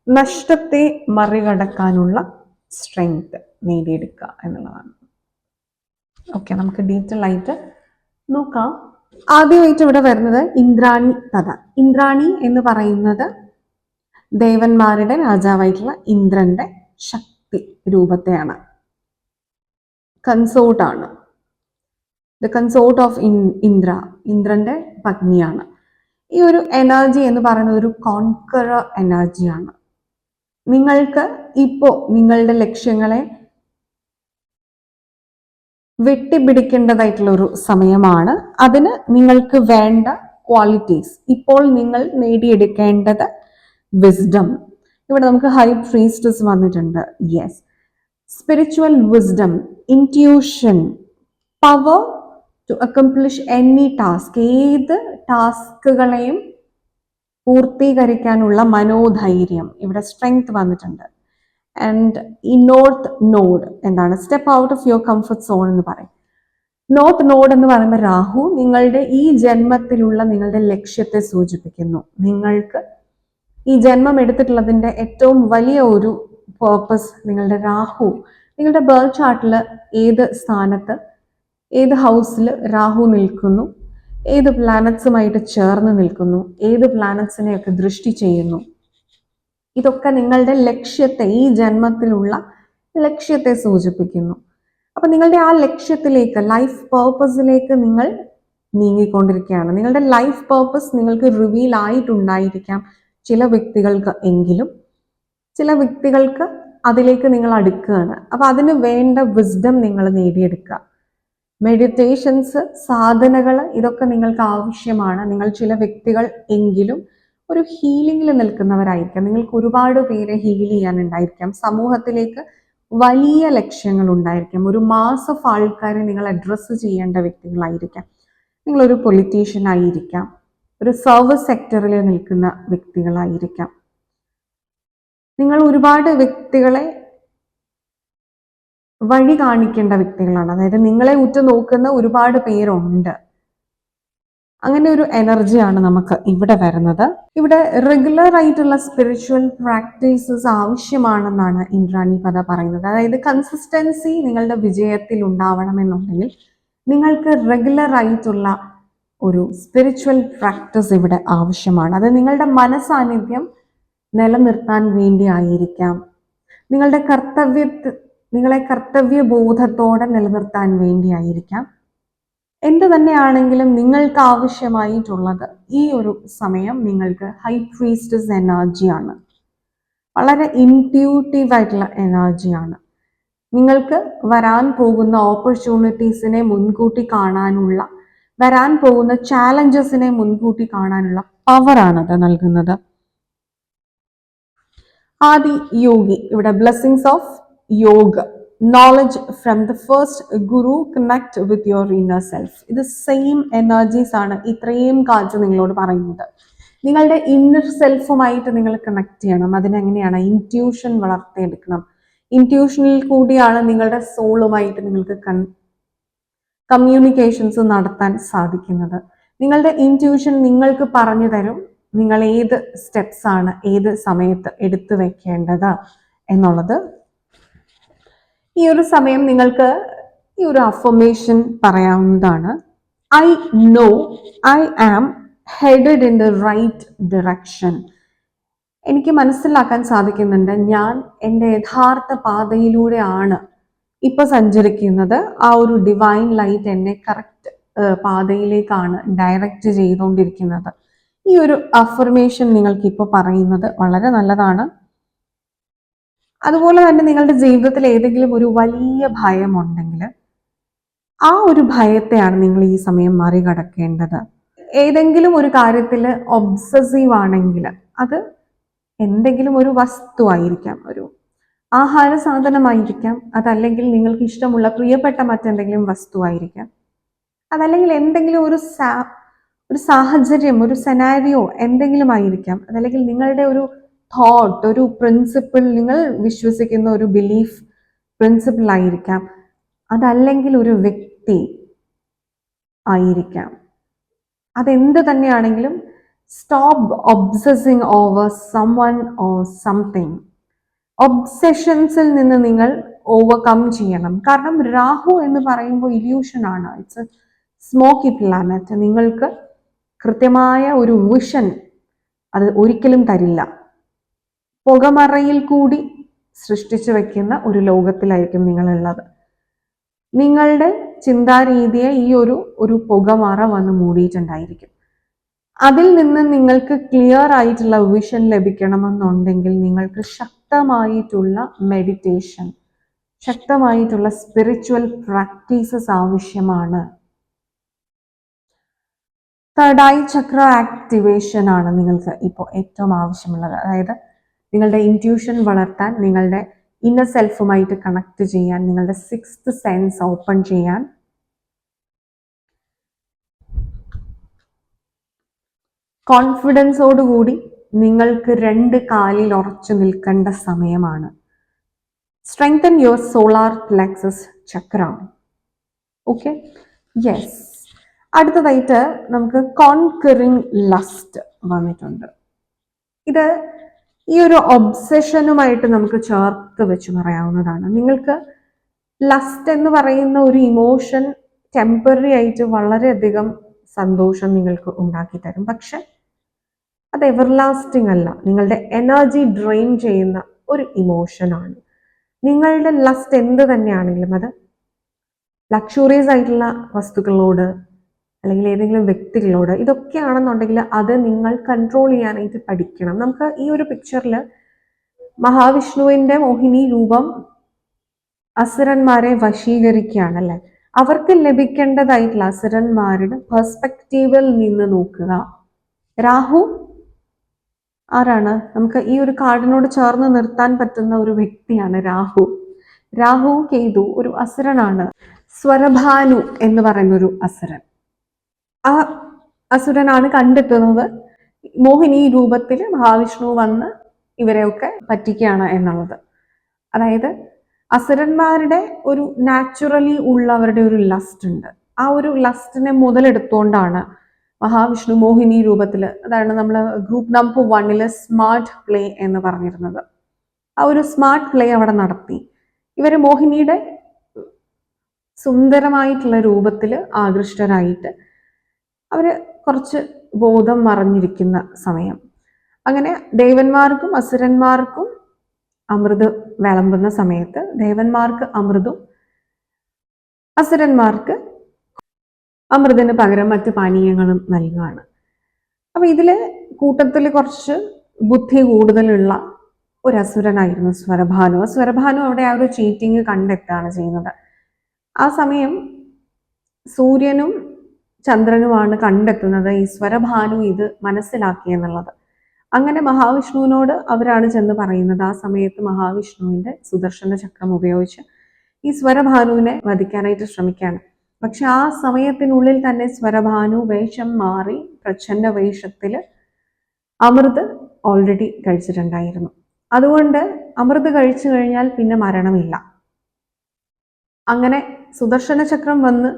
നഷ്ടത്തെ മറികടക്കാനുള്ള സ്ട്രെങ്ത് നേടിയെടുക്കുക എന്നുള്ളതാണ്. ഓക്കെ, നമുക്ക് ഡീറ്റെയിൽ ആയിട്ട് നോക്കാം. ആദ്യമായിട്ട് ഇവിടെ വരുന്നത് ഇന്ദ്രാണി കഥ. ഇന്ദ്രാണി എന്ന് പറയുന്നത് ദേവന്മാരുടെ രാജാവായിട്ടുള്ള ഇന്ദ്രന്റെ ശക്തി രൂപത്തെയാണ്. കൺസോർട്ടാണ്. ദ കൺസോർട്ട് ഓഫ് ഇന്ദ്ര, ഇന്ദ്രന്റെ പത്നിയാണ്. ഈ ഒരു എനർജി എന്ന് പറയുന്നത് ഒരു കോൺകറർ എനർജിയാണ്. നിങ്ങൾക്ക് ഇപ്പോൾ നിങ്ങളുടെ ലക്ഷ്യങ്ങളെ വെട്ടിപ്പിടിക്കേണ്ടതായിട്ടുള്ള ഒരു സമയമാണ്. അതിന് നിങ്ങൾക്ക് വേണ്ട ക്വാളിറ്റീസ് ഇപ്പോൾ നിങ്ങൾ നേടിയെടുക്കേണ്ടത് വിസ്ഡം. ഇവിടെ നമുക്ക് ഹൈ പ്രീസ്റ്റസ് വന്നിട്ടുണ്ട്. Yes, spiritual wisdom, intuition, power to accomplish any task. ഏത് ടാസ്കുകളെയും പൂർത്തീകരിക്കാനുള്ള മനോധൈര്യം. ഇവിടെ സ്ട്രെങ്ത് വന്നിട്ടുണ്ട്. ആൻഡ് ഈ നോർത്ത് നോഡ് എന്താണ്? Step out of your comfort zone എന്ന് പറയും. നോർത്ത് നോഡ് എന്ന് പറയുമ്പോൾ രാഹു നിങ്ങളുടെ ഈ ജന്മത്തിലുള്ള നിങ്ങളുടെ ലക്ഷ്യത്തെ സൂചിപ്പിക്കുന്നു. നിങ്ങൾക്ക് ഈ ജന്മം എടുത്തിട്ടുള്ളതിൻ്റെ ഏറ്റവും വലിയ ഒരു പേർപ്പസ്, നിങ്ങളുടെ രാഹു നിങ്ങളുടെ ബർത്ത് ചാർട്ടിൽ ഏത് സ്ഥാനത്ത്, ഏത് ഹൗസിൽ രാഹു നിൽക്കുന്നു, ഏത് പ്ലാനറ്റ്സുമായിട്ട് ചേർന്ന് നിൽക്കുന്നു, ഏത് പ്ലാനറ്റ്സിനെയൊക്കെ ദൃഷ്ടി ചെയ്യുന്നു, ഇതൊക്കെ നിങ്ങളുടെ ലക്ഷ്യത്തെ, ഈ ജന്മത്തിലുള്ള ലക്ഷ്യത്തെ സൂചിപ്പിക്കുന്നു. അപ്പൊ നിങ്ങളുടെ ആ ലക്ഷ്യത്തിലേക്ക്, ലൈഫ് പേർപ്പസിലേക്ക് നിങ്ങൾ നീങ്ങിക്കൊണ്ടിരിക്കുകയാണ്. നിങ്ങളുടെ ലൈഫ് പേർപ്പസ് നിങ്ങൾക്ക് റിവീൽ ആയിട്ടുണ്ടായിരിക്കാം ചില വ്യക്തികൾക്ക് എങ്കിലും. ചില വ്യക്തികൾക്ക് അതിലേക്ക് നിങ്ങൾ അടുക്കുകയാണ്. അപ്പൊ അതിന് വേണ്ട വിസ്ഡം നിങ്ങൾ നേടിയെടുക്കുക. മെഡിറ്റേഷൻസ്, സാധനകൾ, ഇതൊക്കെ നിങ്ങൾക്ക് ആവശ്യമാണ്. നിങ്ങൾ ചില വ്യക്തികൾ എങ്കിലും ഒരു ഹീലിംഗിൽ നിൽക്കുന്നവരായിരിക്കാം. നിങ്ങൾക്ക് ഒരുപാട് പേരെ ഹീൽ ചെയ്യാനുണ്ടായിരിക്കാം. സമൂഹത്തിലേക്ക് വലിയ ലക്ഷ്യങ്ങൾ ഉണ്ടായിരിക്കാം. ഒരു മാസ് ഓഫ് ആൾക്കാരെ നിങ്ങൾ അഡ്രസ്സ് ചെയ്യേണ്ട വ്യക്തികളായിരിക്കാം. നിങ്ങളൊരു പൊളിറ്റീഷ്യൻ ആയിരിക്കാം, ഒരു സർവീസ് സെക്ടറിൽ നിൽക്കുന്ന വ്യക്തികളായിരിക്കാം. നിങ്ങൾ ഒരുപാട് വ്യക്തികളെ വഴി കാണിക്കേണ്ട വ്യക്തികളാണ്. അതായത് നിങ്ങളെ ഉറ്റുനോക്കുന്ന ഒരുപാട് പേരുണ്ട്. അങ്ങനെ ഒരു എനർജിയാണ് നമുക്ക് ഇവിടെ വരുന്നത്. ഇവിടെ റെഗുലർ ആയിട്ടുള്ള സ്പിരിച്വൽ പ്രാക്ടീസസ് ആവശ്യമാണെന്നാണ് ഇന്ദ്രാണി കഥ പറയുന്നത്. അതായത് കൺസിസ്റ്റൻസി നിങ്ങളുടെ വിജയത്തിൽ ഉണ്ടാവണമെന്നുണ്ടെങ്കിൽ നിങ്ങൾക്ക് റെഗുലർ ആയിട്ടുള്ള ഒരു സ്പിരിച്വൽ പ്രാക്ടീസ് ഇവിടെ ആവശ്യമാണ്. അത് നിങ്ങളുടെ മനസാന്നിധ്യം നിലനിർത്താൻ വേണ്ടി ആയിരിക്കാം, നിങ്ങളെ കർത്തവ്യബോധത്തോടെ നിലനിർത്താൻ വേണ്ടിയായിരിക്കാം. എന്ത് തന്നെയാണെങ്കിലും നിങ്ങൾക്ക് ആവശ്യമായിട്ടുള്ളത് ഈ ഒരു സമയം നിങ്ങൾക്ക് ഹൈ പ്രീസ്റ്റസ് എനർജിയാണ്. വളരെ ഇൻറ്റ്യൂട്ടീവ് ആയിട്ടുള്ള എനർജിയാണ്. നിങ്ങൾക്ക് വരാൻ പോകുന്ന ഓപ്പർച്യൂണിറ്റീസിനെ മുൻകൂട്ടി കാണാനുള്ള, വരാൻ പോകുന്ന ചാലഞ്ചസിനെ മുൻകൂട്ടി കാണാനുള്ള പവറാണത് നൽകുന്നത്. ആദി യോഗി, ഇവിടെ blessings of yoga, knowledge from the first Guru, connect with your inner self. ഇത് സെയിം എനർജീസ് ആണ് ഇത്രയും കാലത്ത് നിങ്ങളോട് പറയുന്നത്. നിങ്ങളുടെ ഇന്നർ സെൽഫുമായിട്ട് നിങ്ങൾ കണക്ട് ചെയ്യണം. അതിനെങ്ങനെയാണ്? ഇൻറ്റ്യൂഷൻ വളർത്തിയെടുക്കണം. ഇൻറ്റ്യൂഷനിൽ കൂടിയാണ് നിങ്ങളുടെ സോളുമായിട്ട് നിങ്ങൾക്ക് കമ്മ്യൂണിക്കേഷൻസ് നടത്താൻ സാധിക്കുന്നത്. നിങ്ങളുടെ ഇൻറ്റ്യൂഷൻ നിങ്ങൾക്ക് പറഞ്ഞു തരും നിങ്ങൾ ഏത് സ്റ്റെപ്സ് ആണ് ഏത് സമയത്ത് എടുത്തു വെക്കേണ്ടത് എന്നുള്ളത്. ഈ ഒരു സമയം നിങ്ങൾക്ക് ഈ ഒരു അഫർമേഷൻ പറയാവുന്നതാണ്. I know I am headed in the right direction. എനിക്ക് മനസ്സിലാക്കാൻ സാധിക്കുന്നുണ്ട് ഞാൻ എൻ്റെ യഥാർത്ഥ പാതയിലൂടെയാണ് ഇപ്പൊ സഞ്ചരിക്കുന്നത്. ആ ഒരു ഡിവൈൻ ലൈറ്റ് എന്നെ കറക്റ്റ് പാതയിലേക്കാണ് ഡയറക്റ്റ് ചെയ്തുകൊണ്ടിരിക്കുന്നത്. ഈ ഒരു അഫർമേഷൻ നിങ്ങൾക്ക് ഇപ്പോൾ പറയുന്നത് വളരെ നല്ലതാണ്. അതുപോലെ തന്നെ നിങ്ങളുടെ ജീവിതത്തിൽ ഏതെങ്കിലും ഒരു വലിയ ഭയമുണ്ടെങ്കിൽ ആ ഒരു ഭയത്തെയാണ് നിങ്ങൾ ഈ സമയം മറികടക്കേണ്ടത്. ഏതെങ്കിലും ഒരു കാര്യത്തിൽ ഒബ്സസീവ് ആണെങ്കിൽ അത് എന്തെങ്കിലും ഒരു വസ്തു ആയിരിക്കാം, ഒരു ആഹാര സാധനമായിരിക്കാം, അതല്ലെങ്കിൽ നിങ്ങൾക്ക് ഇഷ്ടമുള്ള പ്രിയപ്പെട്ട മറ്റെന്തെങ്കിലും വസ്തു ആയിരിക്കാം. അതല്ലെങ്കിൽ എന്തെങ്കിലും ഒരു സാഹചര്യം, ഒരു സെനാരിയോ എന്തെങ്കിലും ആയിരിക്കാം. അതല്ലെങ്കിൽ നിങ്ങളുടെ ഒരു തോട്ട്, ഒരു പ്രിൻസിപ്പിൾ, നിങ്ങൾ വിശ്വസിക്കുന്ന ഒരു ബിലീഫ് പ്രിൻസിപ്പിൾ ആയിരിക്കാം. അതല്ലെങ്കിൽ ഒരു വ്യക്തി ആയിരിക്കാം. അതെന്ത് തന്നെയാണെങ്കിലും stop obsessing over someone or something. ഒബ്സെഷൻസിൽ നിന്ന് നിങ്ങൾ ഓവർകം ചെയ്യണം. കാരണം രാഹു എന്ന് പറയുമ്പോൾ ഇല്യൂഷൻ ആണ്. It's a smoky planet. നിങ്ങൾക്ക് കൃത്യമായ ഒരു വിഷൻ അത് ഒരിക്കലും തരില്ല. പുകമറയിൽ കൂടി സൃഷ്ടിച്ചു വെക്കുന്ന ഒരു ലോകത്തിലായിരിക്കും നിങ്ങളുള്ളത്. നിങ്ങളുടെ ചിന്താരീതിയെ ഈ ഒരു പുകമറ വന്ന് മൂടിയിട്ടുണ്ടായിരിക്കും. അതിൽ നിന്ന് നിങ്ങൾക്ക് ക്ലിയർ ആയിട്ടുള്ള വിഷൻ ലഭിക്കണമെന്നുണ്ടെങ്കിൽ നിങ്ങൾക്ക് ശക്തമായിട്ടുള്ള മെഡിറ്റേഷൻ, ശക്തമായിട്ടുള്ള സ്പിരിച്വൽ പ്രാക്ടീസസ് ആവശ്യമാണ്. തേർഡ് ഐ ചക്ര ആക്ടിവേഷൻ ആണ് നിങ്ങൾക്ക് ഇപ്പോൾ ഏറ്റവും ആവശ്യമുള്ളത്. അതായത് നിങ്ങളുടെ ഇൻറ്റ്യൂഷൻ വളർത്താൻ, നിങ്ങളുടെ ഇന്നർ സെൽഫുമായിട്ട് കണക്ട് ചെയ്യാൻ, നിങ്ങളുടെ സിക്സ്ത് സെൻസ് ഓപ്പൺ ചെയ്യാൻ, കോൺഫിഡൻസോടുകൂടി നിങ്ങൾക്ക് 2 കാലിൽ ഉറച്ചു നിൽക്കേണ്ട സമയമാണ്. Strengthen your solar plexus Chakra. Okay, yes. അടുത്തതായിട്ട് നമുക്ക് കോൺകറിങ് ലസ്റ്റ് വന്നിട്ടുണ്ട്. ഇത് ഈ ഒരു ഒബ്സെഷനുമായിട്ട് നമുക്ക് ചേർത്ത് വെച്ച് പറയാവുന്നതാണ്. നിങ്ങൾക്ക് ലസ്റ്റ് എന്ന് പറയുന്ന ഒരു ഇമോഷൻ ടെമ്പററി ആയിട്ട് വളരെയധികം സന്തോഷം നിങ്ങൾക്ക് ഉണ്ടാക്കി തരും. പക്ഷെ അത് എവർലാസ്റ്റിംഗ് അല്ല. നിങ്ങളുടെ എനർജി ഡ്രെയിൻ ചെയ്യുന്ന ഒരു ഇമോഷനാണ്. നിങ്ങളുടെ ലസ്റ്റ് എന്ത് തന്നെയാണെങ്കിലും, അത് ലക്ഷൂറിയസ് ആയിട്ടുള്ള വസ്തുക്കളോട് അല്ലെങ്കിൽ ഏതെങ്കിലും വ്യക്തികളോട്, ഇതൊക്കെയാണെന്നുണ്ടെങ്കിൽ അത് നിങ്ങൾ കൺട്രോൾ ചെയ്യാനായിട്ട് പഠിക്കണം. നമുക്ക് ഈ ഒരു പിക്ചറിൽ മഹാവിഷ്ണുവിന്റെ മോഹിനി രൂപം അസുരന്മാരെ വശീകരിക്കുകയാണ് അല്ലെ. അവർക്ക് ലഭിക്കേണ്ടതായിട്ടുള്ള അസുരന്മാരുടെ പെർസ്പെക്റ്റീവിൽ നിന്ന് നോക്കുക. രാഹു ആരാണ്? നമുക്ക് ഈ ഒരു കാർഡിനോട് ചേർന്ന് നിർത്താൻ പറ്റുന്ന ഒരു വ്യക്തിയാണ് രാഹു. രാഹു കേതു ഒരു അസുരനാണ്. സ്വരഭാനു എന്ന് പറയുന്ന ഒരു അസുരൻ. ആ അസുരനാണ് കണ്ടെത്തുന്നത് മോഹിനി രൂപത്തിൽ മഹാവിഷ്ണു വന്ന് ഇവരെയൊക്കെ പറ്റിക്കുകയാണ് എന്നുള്ളത്. അതായത് അസുരന്മാരുടെ ഒരു നാച്ചുറലി ഉള്ളവരുടെ ഒരു ലസ്റ്റ് ഉണ്ട്. ആ ഒരു ലസ്റ്റിനെ മുതലെടുത്തുകൊണ്ടാണ് മഹാവിഷ്ണു മോഹിനി രൂപത്തിൽ, അതാണ് നമ്മൾ ഗ്രൂപ്പ് നമ്പർ 1 സ്മാർട്ട് പ്ലേ എന്ന് പറഞ്ഞിരുന്നത്. ആ ഒരു സ്മാർട്ട് പ്ലേ അവിടെ നടത്തി. ഇവര് മോഹിനിയുടെ സുന്ദരമായിട്ടുള്ള രൂപത്തിൽ ആകൃഷ്ടരായിട്ട് അവര് കുറച്ച് ബോധം മറഞ്ഞിരിക്കുന്ന സമയം. അങ്ങനെ ദേവന്മാർക്കും അസുരന്മാർക്കും അമൃത് വിളമ്പുന്ന സമയത്ത് ദേവന്മാർക്ക് അമൃതും അസുരന്മാർക്ക് അമൃതിന് പകരം മറ്റ് പാനീയങ്ങളും നൽകുകയാണ്. അപ്പൊ ഇതില് കൂട്ടത്തിൽ കുറച്ച് ബുദ്ധി കൂടുതലുള്ള ഒരു അസുരനായിരുന്നു സ്വരഭാനു. സ്വരഭാനു അവിടെ ആ ഒരു ചീറ്റിങ് കണ്ടെത്തുകയാണ് ചെയ്യുന്നത്. ആ സമയം സൂര്യനും ചന്ദ്രനുമാണ് കണ്ടെത്തുന്നത് ഈ സ്വരഭാനു ഇത് മനസ്സിലാക്കി എന്നുള്ളത്. അങ്ങനെ മഹാവിഷ്ണുവിനോട് അവരാണ് ചെന്ന് പറയുന്നത്. ആ സമയത്ത് മഹാവിഷ്ണുവിന്റെ സുദർശന ചക്രം ഉപയോഗിച്ച് ഈ സ്വരഭാനുവിനെ വധിക്കാനായിട്ട് ശ്രമിക്കുകയാണ്. പക്ഷെ ആ സമയത്തിനുള്ളിൽ തന്നെ സ്വരഭാനു വേഷം മാറി പ്രച്ഛന്ന വേഷത്തിൽ അമൃത് ഓൾറെഡി കഴിച്ചിട്ടുണ്ടായിരുന്നു. അതുകൊണ്ട് അമൃത് കഴിച്ചു കഴിഞ്ഞാൽ പിന്നെ മരണമില്ല. അങ്ങനെ സുദർശന ചക്രം വന്ന്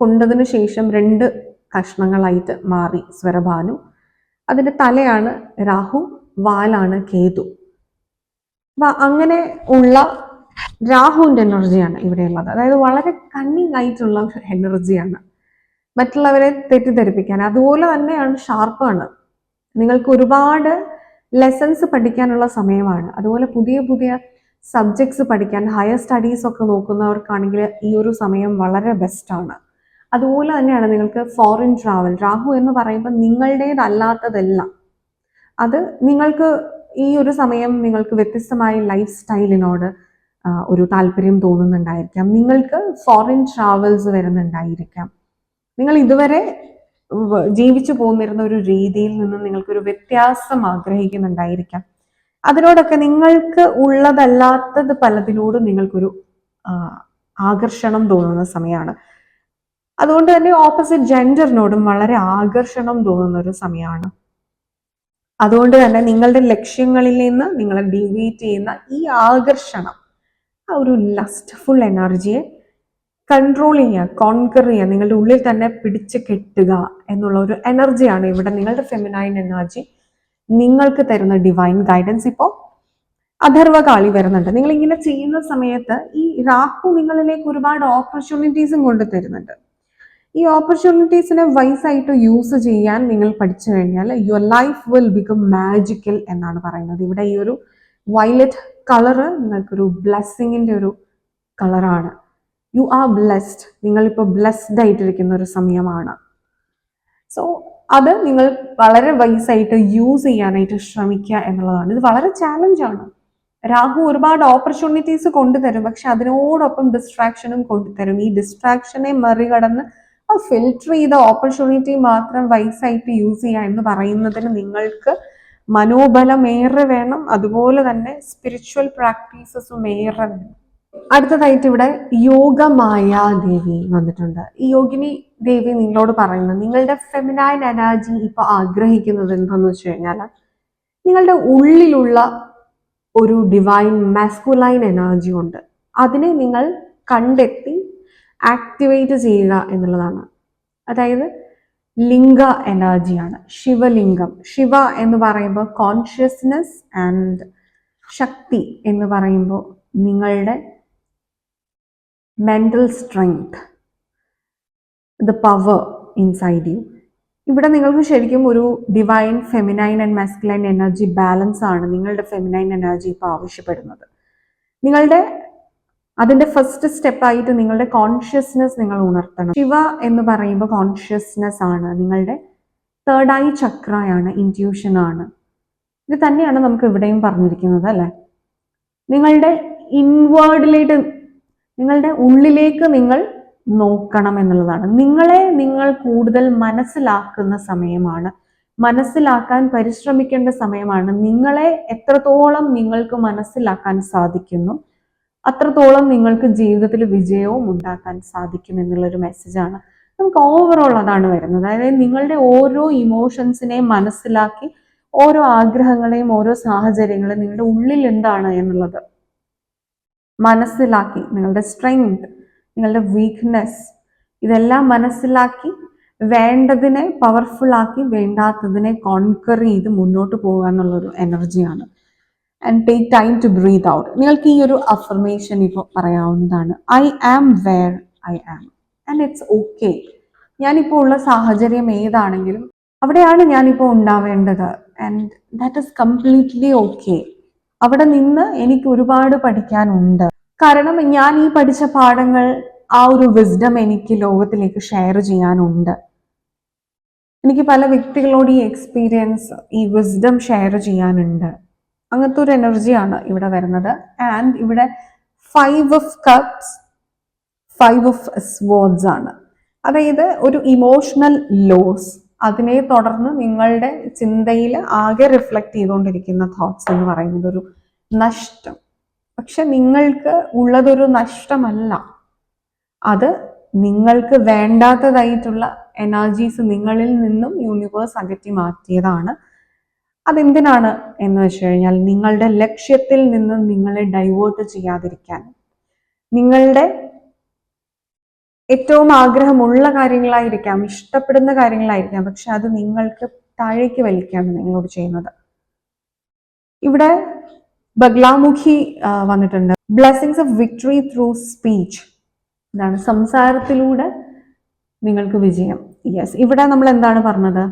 കൊണ്ടതിന് ശേഷം 2 കഷ്ണങ്ങളായിട്ട് മാറി സ്വരഭാനു. അതിന്റെ തലയാണ് രാഹു, വാലാണ് കേതു. അപ്പൊ അങ്ങനെ ഉള്ള രാഹുവിന്റെ എനർജിയാണ് ഇവിടെയുള്ളത്. അതായത് വളരെ കണ്ണിങ് ആയിട്ടുള്ള എനർജിയാണ്, മറ്റുള്ളവരെ തെറ്റിദ്ധരിപ്പിക്കാൻ. അതുപോലെ തന്നെയാണ് ഷാർപ്പാണ്. നിങ്ങൾക്ക് ഒരുപാട് ലെസൺസ് പഠിക്കാനുള്ള സമയമാണ്. അതുപോലെ പുതിയ പുതിയ സബ്ജക്ട്സ് പഠിക്കാൻ, ഹയർ സ്റ്റഡീസ് ഒക്കെ നോക്കുന്നവർക്കാണെങ്കിൽ ഈ ഒരു സമയം വളരെ ബെസ്റ്റാണ്. അതുപോലെ തന്നെയാണ് നിങ്ങൾക്ക് ഫോറിൻ ട്രാവൽ. രാഹു എന്ന് പറയുമ്പോൾ നിങ്ങളുടേതല്ലാത്തതെല്ലാം അത് നിങ്ങൾക്ക് ഈ ഒരു സമയം നിങ്ങൾക്ക് വ്യത്യസ്തമായ ലൈഫ് സ്റ്റൈലിനോട് ഒരു താല്പര്യം തോന്നുന്നുണ്ടായിരിക്കാം. നിങ്ങൾക്ക് ഫോറിൻ ട്രാവൽസ് വരുന്നുണ്ടായിരിക്കാം. നിങ്ങൾ ഇതുവരെ ജീവിച്ചു പോന്നിരുന്ന ഒരു രീതിയിൽ നിന്ന് നിങ്ങൾക്കൊരു വ്യത്യാസം ആഗ്രഹിക്കുന്നുണ്ടായിരിക്കാം. അതിനോടൊക്കെ നിങ്ങൾക്ക് ഉള്ളതല്ലാത്തത് പലതിനോടും നിങ്ങൾക്കൊരു ആകർഷണം തോന്നുന്ന സമയമാണ്. അതുകൊണ്ട് തന്നെ ഓപ്പോസിറ്റ് ജെൻഡറിനോടും വളരെ ആകർഷണം തോന്നുന്ന ഒരു സമയമാണ്. അതുകൊണ്ട് തന്നെ നിങ്ങളുടെ ലക്ഷ്യങ്ങളിൽ നിന്ന് നിങ്ങളെ ഡീവിയേറ്റ് ചെയ്യുന്ന ഈ ആകർഷണം, ആ ഒരു ലസ്റ്റ്ഫുൾ എനർജിയെ കൺട്രോൾ ചെയ്യുക, കോൺകർ ചെയ്യുക, നിങ്ങളുടെ ഉള്ളിൽ തന്നെ പിടിച്ച് കെട്ടുക എന്നുള്ള ഒരു എനർജിയാണ് ഇവിടെ നിങ്ങളുടെ ഫെമിനൈൻ എനർജി നിങ്ങൾക്ക് തരുന്ന ഡിവൈൻ ഗൈഡൻസ്. ഇപ്പോൾ അഥർവകാളി വരുന്നുണ്ട്. നിങ്ങൾ ഇങ്ങനെ ചെയ്യുന്ന സമയത്ത് ഈ രാഹു നിങ്ങളിലേക്ക് ഒരുപാട് ഓപ്പർച്യൂണിറ്റീസും കൊണ്ട് തരുന്നുണ്ട്. ഈ ഓപ്പർച്യൂണിറ്റീസിനെ വൈസായിട്ട് യൂസ് ചെയ്യാൻ നിങ്ങൾ പഠിച്ചു കഴിഞ്ഞാൽ your life will become magical എന്നാണ് പറയുന്നത്. ഇവിടെ ഈ ഒരു വയലറ്റ് കളറ് നിങ്ങൾക്കൊരു ബ്ലെസ്സിങ്ങിൻ്റെ ഒരു കളറാണ്. You are blessed. നിങ്ങളിപ്പോൾ ബ്ലെസ്ഡ് ആയിട്ടിരിക്കുന്ന ഒരു സമയമാണ്. സോ അത് നിങ്ങൾ വളരെ വൈസായിട്ട് യൂസ് ചെയ്യാനായിട്ട് ശ്രമിക്കുക എന്നുള്ളതാണ്. ഇത് വളരെ ചാലഞ്ചാണ്. രാഹു ഒരുപാട് ഓപ്പർച്യൂണിറ്റീസ് കൊണ്ടുതരും, പക്ഷെ അതിനോടൊപ്പം ഡിസ്ട്രാക്ഷനും കൊണ്ടുതരും. ഈ ഡിസ്ട്രാക്ഷനെ മറികടന്ന് ആ ഫിൽട്ടർ ചെയ്ത ഓപ്പർച്യൂണിറ്റി മാത്രം വൈസായിട്ട് യൂസ് ചെയ്യുക എന്ന് പറയുന്നതിന് നിങ്ങൾക്ക് മനോബലം ഏറെ വേണം. അതുപോലെ തന്നെ സ്പിരിച്വൽ പ്രാക്ടീസസും ഏറെ വേണം. അടുത്തതായിട്ട് ഇവിടെ യോഗമായ ദേവി വന്നിട്ടുണ്ട്. ഈ യോഗിനി ദേവി നിങ്ങളോട് പറയുന്നത്, നിങ്ങളുടെ ഫെമിനൈൻ എനർജി ഇപ്പൊ ആഗ്രഹിക്കുന്നത് എന്താണെന്ന് വെച്ച് കഴിഞ്ഞാൽ, നിങ്ങളുടെ ഉള്ളിലുള്ള ഒരു ഡിവൈൻ മാസ്കുലൈൻ എനർജി ഉണ്ട്. അതിനെ നിങ്ങൾ കണ്ടെത്തി ആക്ടിവേറ്റ് ചെയ്യുക എന്നുള്ളതാണ്. അതായത് ലിംഗ എനർജിയാണ്, ശിവലിംഗം. ശിവ എന്ന് പറയുമ്പോൾ കോൺഷ്യസ്നെസ്, ആൻഡ് ശക്തി എന്ന് പറയുമ്പോൾ നിങ്ങളുടെ mental strength, the power inside U. ഇവിടെ നിങ്ങൾക്ക് ശരിക്കും ഒരു divine feminine and masculine energy balance ആണ് നിങ്ങളുടെ ഫെമിനൈൻ എനർജി ഇപ്പോൾ ആവശ്യപ്പെടുന്നത്. നിങ്ങളുടെ അതിന്റെ ഫസ്റ്റ് സ്റ്റെപ്പായിട്ട് നിങ്ങളുടെ കോൺഷ്യസ്നെസ് നിങ്ങൾ ഉണർത്തണം. ശിവ എന്ന് പറയുമ്പോൾ കോൺഷ്യസ്നെസ് ആണ്, നിങ്ങളുടെ തേർഡ് ഐ ചക്രയാണ്, ഇൻറ്റ്യൂഷൻ ആണ്. ഇത് തന്നെയാണ് നമുക്ക് ഇവിടെയും പറഞ്ഞിരിക്കുന്നത് അല്ലെ. നിങ്ങളുടെ ഇൻവേർഡിലേക്ക്, നിങ്ങളുടെ ഉള്ളിലേക്ക് നിങ്ങൾ നോക്കണം എന്നുള്ളതാണ്. നിങ്ങളെ നിങ്ങൾ കൂടുതൽ മനസ്സിലാക്കുന്ന സമയമാണ്, മനസ്സിലാക്കാൻ പരിശ്രമിക്കേണ്ട സമയമാണ്. നിങ്ങളെ എത്രത്തോളം നിങ്ങൾക്ക് മനസ്സിലാക്കാൻ സാധിക്കുന്നു അത്രത്തോളം നിങ്ങൾക്ക് ജീവിതത്തിൽ വിജയവും ഉണ്ടാക്കാൻ സാധിക്കും എന്നുള്ളൊരു മെസ്സേജാണ് നമുക്ക് ഓവറോൾ അതാണ് വരുന്നത്. അതായത് നിങ്ങളുടെ ഓരോ ഇമോഷൻസിനെയും മനസ്സിലാക്കി, ഓരോ ആഗ്രഹങ്ങളെയും ഓരോ സാഹചര്യങ്ങളെയും നിങ്ങളുടെ ഉള്ളിൽ എന്താണ് എന്നുള്ളത് മനസ്സിലാക്കി, നിങ്ങളുടെ സ്ട്രെങ്ത്, നിങ്ങളുടെ വീക്ക്നെസ്, ഇതെല്ലാം മനസ്സിലാക്കി വേണ്ടതിനെ പവർഫുൾ ആക്കി വേണ്ടാത്തതിനെ കോൺകർ ചെയ്ത് മുന്നോട്ട് പോകുക എന്നുള്ളൊരു എനർജിയാണ്. And take time to breathe out. നിങ്ങൾക്ക് ഈ ഒരു അഫർമേഷൻ ഇപ്പോൾ പറയാവുന്നതാണ്. I am where I am and it's okay. ഞാനിപ്പോൾ ഉള്ള സാഹചര്യം ഏതാണെങ്കിലും അവിടെയാണ് ഞാനിപ്പോൾ ഉണ്ടാവേണ്ടത്, and that is completely okay. അവിടെ നിന്ന് എനിക്ക് ഒരുപാട് പഠിക്കാനുണ്ട്. കാരണം ഞാൻ ഈ പഠിച്ച പാഠങ്ങൾ, ആ ഒരു വിസ്ഡം എനിക്ക് ലോകത്തിലേക്ക് ഷെയർ ചെയ്യാനുണ്ട്. എനിക്ക് പല വ്യക്തികളോട് ഈ എക്സ്പീരിയൻസ്, ഈ വിസ്ഡം ഷെയർ ചെയ്യാനുണ്ട്. അങ്ങനത്തെ ഒരു എനർജിയാണ് ഇവിടെ വരുന്നത്. ആൻഡ് ഇവിടെ 5 ഓഫ് കപ്സ്, 5 ഓഫ് സ്വേർഡ്സ് ആണ്. അതായത് ഒരു ഇമോഷണൽ ലോസ്, അതിനെ തുടർന്ന് നിങ്ങളുടെ ചിന്തയിൽ ആകെ റിഫ്ലക്ട് ചെയ്തുകൊണ്ടിരിക്കുന്ന തോട്ട്സ് എന്ന് പറയുന്നത് ഒരു നഷ്ടം. പക്ഷെ നിങ്ങൾക്ക് ഉള്ളതൊരു നഷ്ടമല്ല, അത് നിങ്ങൾക്ക് വേണ്ടാത്തതായിട്ടുള്ള എനർജീസ് നിങ്ങളിൽ നിന്നും യൂണിവേഴ്സ് അകറ്റി മാറ്റിയതാണ്. അതെന്തിനാണ് എന്ന് വെച്ച് കഴിഞ്ഞാൽ നിങ്ങളുടെ ലക്ഷ്യത്തിൽ നിന്ന് നിങ്ങളെ ഡൈവേർട്ട് ചെയ്യാതിരിക്കാൻ. നിങ്ങളുടെ ഏറ്റവും ആഗ്രഹമുള്ള കാര്യങ്ങളായിരിക്കാം, ഇഷ്ടപ്പെടുന്ന കാര്യങ്ങളായിരിക്കാം, പക്ഷെ അത് നിങ്ങൾക്ക് താഴേക്ക് വലിക്കാണ് നിങ്ങളോട് ചെയ്യുന്നത്. ഇവിടെ ബഗ്ലാമുഖി വന്നിട്ടുണ്ട്. Blessings of victory through speech. ഇതാണ് സംസാരത്തിലൂടെ നിങ്ങൾക്ക് വിജയം. യെസ്, ഇവിടെ നമ്മൾ എന്താണ് പറഞ്ഞത്?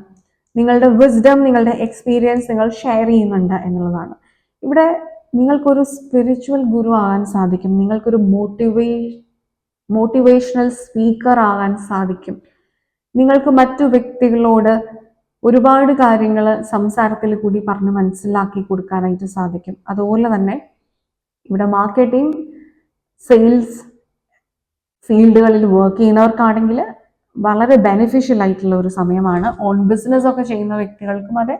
നിങ്ങളുടെ വിസ്ഡം, നിങ്ങളുടെ എക്സ്പീരിയൻസ് നിങ്ങൾ ഷെയർ ചെയ്യുന്നുണ്ട് എന്നുള്ളതാണ്. ഇവിടെ നിങ്ങൾക്കൊരു സ്പിരിച്വൽ ഗുരു ആകാൻ സാധിക്കും. നിങ്ങൾക്കൊരു മോട്ടിവേഷണൽ സ്പീക്കർ ആകാൻ സാധിക്കും. നിങ്ങൾക്ക് മറ്റു വ്യക്തികളോട് ഒരുപാട് കാര്യങ്ങൾ സംസാരത്തിൽ കൂടി പറഞ്ഞ് മനസ്സിലാക്കി കൊടുക്കാനായിട്ട് സാധിക്കും. അതുപോലെ തന്നെ ഇവിടെ മാർക്കറ്റിംഗ്, സെയിൽസ് ഫീൽഡുകളിൽ വർക്ക് ചെയ്യുന്നവർക്കാണെങ്കിൽ വളരെ ബെനിഫിഷ്യൽ ആയിട്ടുള്ള ഒരു സമയമാണ്. ഓൺ ബിസിനസ് ഒക്കെ ചെയ്യുന്ന വ്യക്തികൾക്കും അതെ.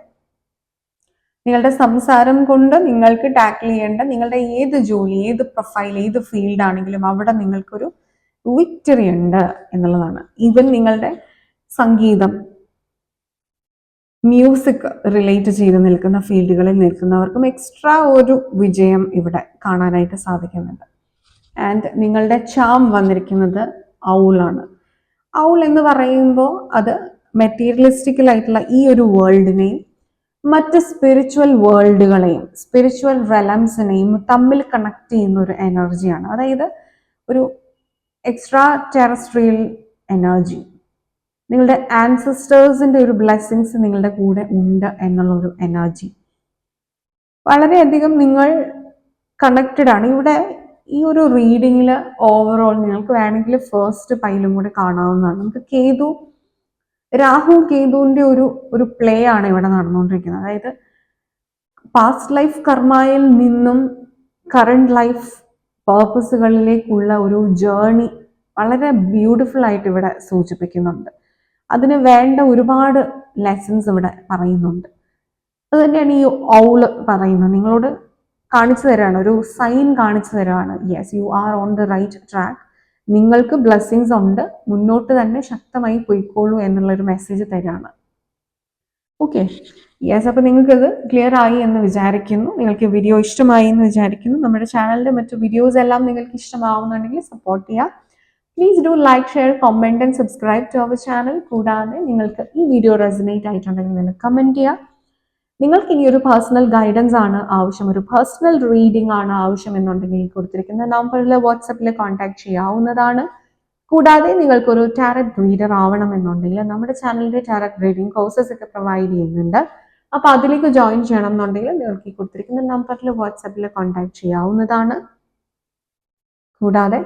നിങ്ങളുടെ സംസാരം കൊണ്ട് നിങ്ങൾക്ക് ടാക്കിൾ ചെയ്യേണ്ട നിങ്ങളുടെ ഏത് ജോലി, ഏത് പ്രൊഫൈൽ, ഏത് ഫീൽഡ് ആണെങ്കിലും അവിടെ നിങ്ങൾക്കൊരു വിക്ടറി ഉണ്ട് എന്നുള്ളതാണ്. ഈവൻ നിങ്ങളുടെ സംഗീതം, മ്യൂസിക് റിലേറ്റ് ചെയ്ത് നിൽക്കുന്ന ഫീൽഡുകളിൽ നിൽക്കുന്നവർക്കും എക്സ്ട്രാ ഒരു വിജയം ഇവിടെ കാണാനായിട്ട് സാധിക്കുന്നുണ്ട്. ആൻഡ് നിങ്ങളുടെ ചാം വന്നിരിക്കുന്നത് ഔളാണ്. ഔൾ എന്ന് പറയുമ്പോൾ അത് മെറ്റീരിയലിസ്റ്റിക്കലായിട്ടുള്ള ഈ ഒരു വേൾഡിനെയും മറ്റ് സ്പിരിച്വൽ വേൾഡുകളെയും സ്പിരിച്വൽ റെലംസിനെയും തമ്മിൽ കണക്ട് ചെയ്യുന്ന ഒരു എനർജിയാണ്. അതായത് ഒരു എക്സ്ട്രാ ടെറസ്ട്രിയൽ എനർജി. നിങ്ങളുടെ ആൻസസ്റ്റേഴ്സിന്റെ ഒരു ബ്ലെസ്സിങ്സ് നിങ്ങളുടെ കൂടെ ഉണ്ട് എന്നുള്ള ഒരു എനർജി. വളരെയധികം നിങ്ങൾ കണക്റ്റഡ് ആണ്. ഇവിടെ ഈ ഒരു റീഡിങ്ങിൽ ഓവറോൾ നിങ്ങൾക്ക് വേണമെങ്കിൽ ഫസ്റ്റ് പൈലും കൂടെ കാണാവുന്നതാണ്. നമുക്ക് രാഹു കേതുവിന്റെ ഒരു പ്ലേ ആണ് ഇവിടെ നടന്നുകൊണ്ടിരിക്കുന്നത്. അതായത് പാസ്റ്റ് ലൈഫ് കർമ്മയിൽ നിന്നും കറണ്ട് ലൈഫ് പേർപ്പസുകളിലേക്കുള്ള ഒരു ജേർണി വളരെ ബ്യൂട്ടിഫുൾ ആയിട്ട് ഇവിടെ സൂചിപ്പിക്കുന്നുണ്ട്. അതിന് വേണ്ട ഒരുപാട് ലെസൺസ് ഇവിടെ പറയുന്നുണ്ട്. അത് തന്നെയാണ് ഈ ഔള് പറയുന്നത്. നിങ്ങളോട് കാണിച്ചു തരാണ്, ഒരു സൈൻ കാണിച്ചു തരാണ്. Yes, you are on the right track. നിങ്ങൾക്ക് ബ്ലെസ്സിങ്സ് ഉണ്ട്, മുന്നോട്ട് തന്നെ ശക്തമായി പോയിക്കോളൂ എന്നുള്ളൊരു മെസ്സേജ് തരാണ്. Okay, yes. അപ്പോൾ നിങ്ങൾക്കത് ക്ലിയർ ആയി എന്ന് വിചാരിക്കുന്നു. നിങ്ങൾക്ക് വീഡിയോ ഇഷ്ടമായി എന്ന് വിചാരിക്കുന്നു. നമ്മുടെ ചാനലിൻ്റെ മറ്റു വീഡിയോസ് എല്ലാം നിങ്ങൾക്ക് ഇഷ്ടമാവുന്നുണ്ടെങ്കിൽ സപ്പോർട്ട് ചെയ്യുക. Please do like, share, comment and subscribe to our channel. കൂടാതെ നിങ്ങൾക്ക് ഈ വീഡിയോ റെസനേറ്റ് ആയിട്ടുണ്ടെങ്കിൽ നിങ്ങൾ കമൻറ്റ് ചെയ്യുക. നിങ്ങൾക്ക് ഇനി ഒരു പേഴ്സണൽ ഗൈഡൻസ് ആണ് ആവശ്യം, ഒരു പേഴ്സണൽ റീഡിംഗ് ആണ് ആവശ്യം എന്നുണ്ടെങ്കിൽ കൊടുത്തിരിക്കുന്ന നമ്പറിൽ വാട്സപ്പിൽ കോൺടാക്ട് ചെയ്യാവുന്നതാണ്. കൂടാതെ നിങ്ങൾക്കൊരു ടാരറ്റ് റീഡർ ആവണമെന്നുണ്ടെങ്കിൽ നമ്മുടെ ചാനലിന്റെ ടാരറ്റ് റീഡിംഗ് കോഴ്സസ് ഒക്കെ പ്രൊവൈഡ് ചെയ്യുന്നുണ്ട്. അപ്പോൾ അതിലേക്ക് ജോയിൻ ചെയ്യണം എന്നുണ്ടെങ്കിൽ നിങ്ങൾക്ക് ഈ കൊടുത്തിരിക്കുന്ന നമ്പറിൽ വാട്സപ്പിൽ കോൺടാക്ട് ചെയ്യാവുന്നതാണ്. കൂടാതെ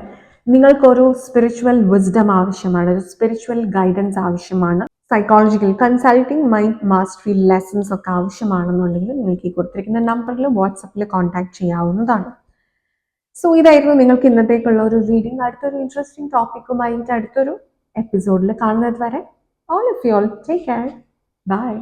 നിങ്ങൾക്കൊരു സ്പിരിച്വൽ വിസ്ഡം ആവശ്യമാണ്, ഒരു സ്പിരിച്വൽ ഗൈഡൻസ് ആവശ്യമാണ്, psychological consulting, mind mastery lessons ഒക്കെ ആവശ്യമാണെന്നുണ്ടെങ്കിൽ നിങ്ങൾക്ക് ഈ കൊടുത്തിരിക്കുന്ന നമ്പറിൽ വാട്സപ്പിൽ കോൺടാക്ട് ചെയ്യാവുന്നതാണ്. സോ ഇതായിരുന്നു നിങ്ങൾക്ക് ഇന്നത്തേക്കുള്ള ഒരു റീഡിംഗ്. അടുത്തൊരു ഇൻട്രസ്റ്റിംഗ് ടോപ്പിക്കുമായിട്ട് അടുത്തൊരു എപ്പിസോഡിൽ കാണുന്നത് വരെ all of you all take care. By.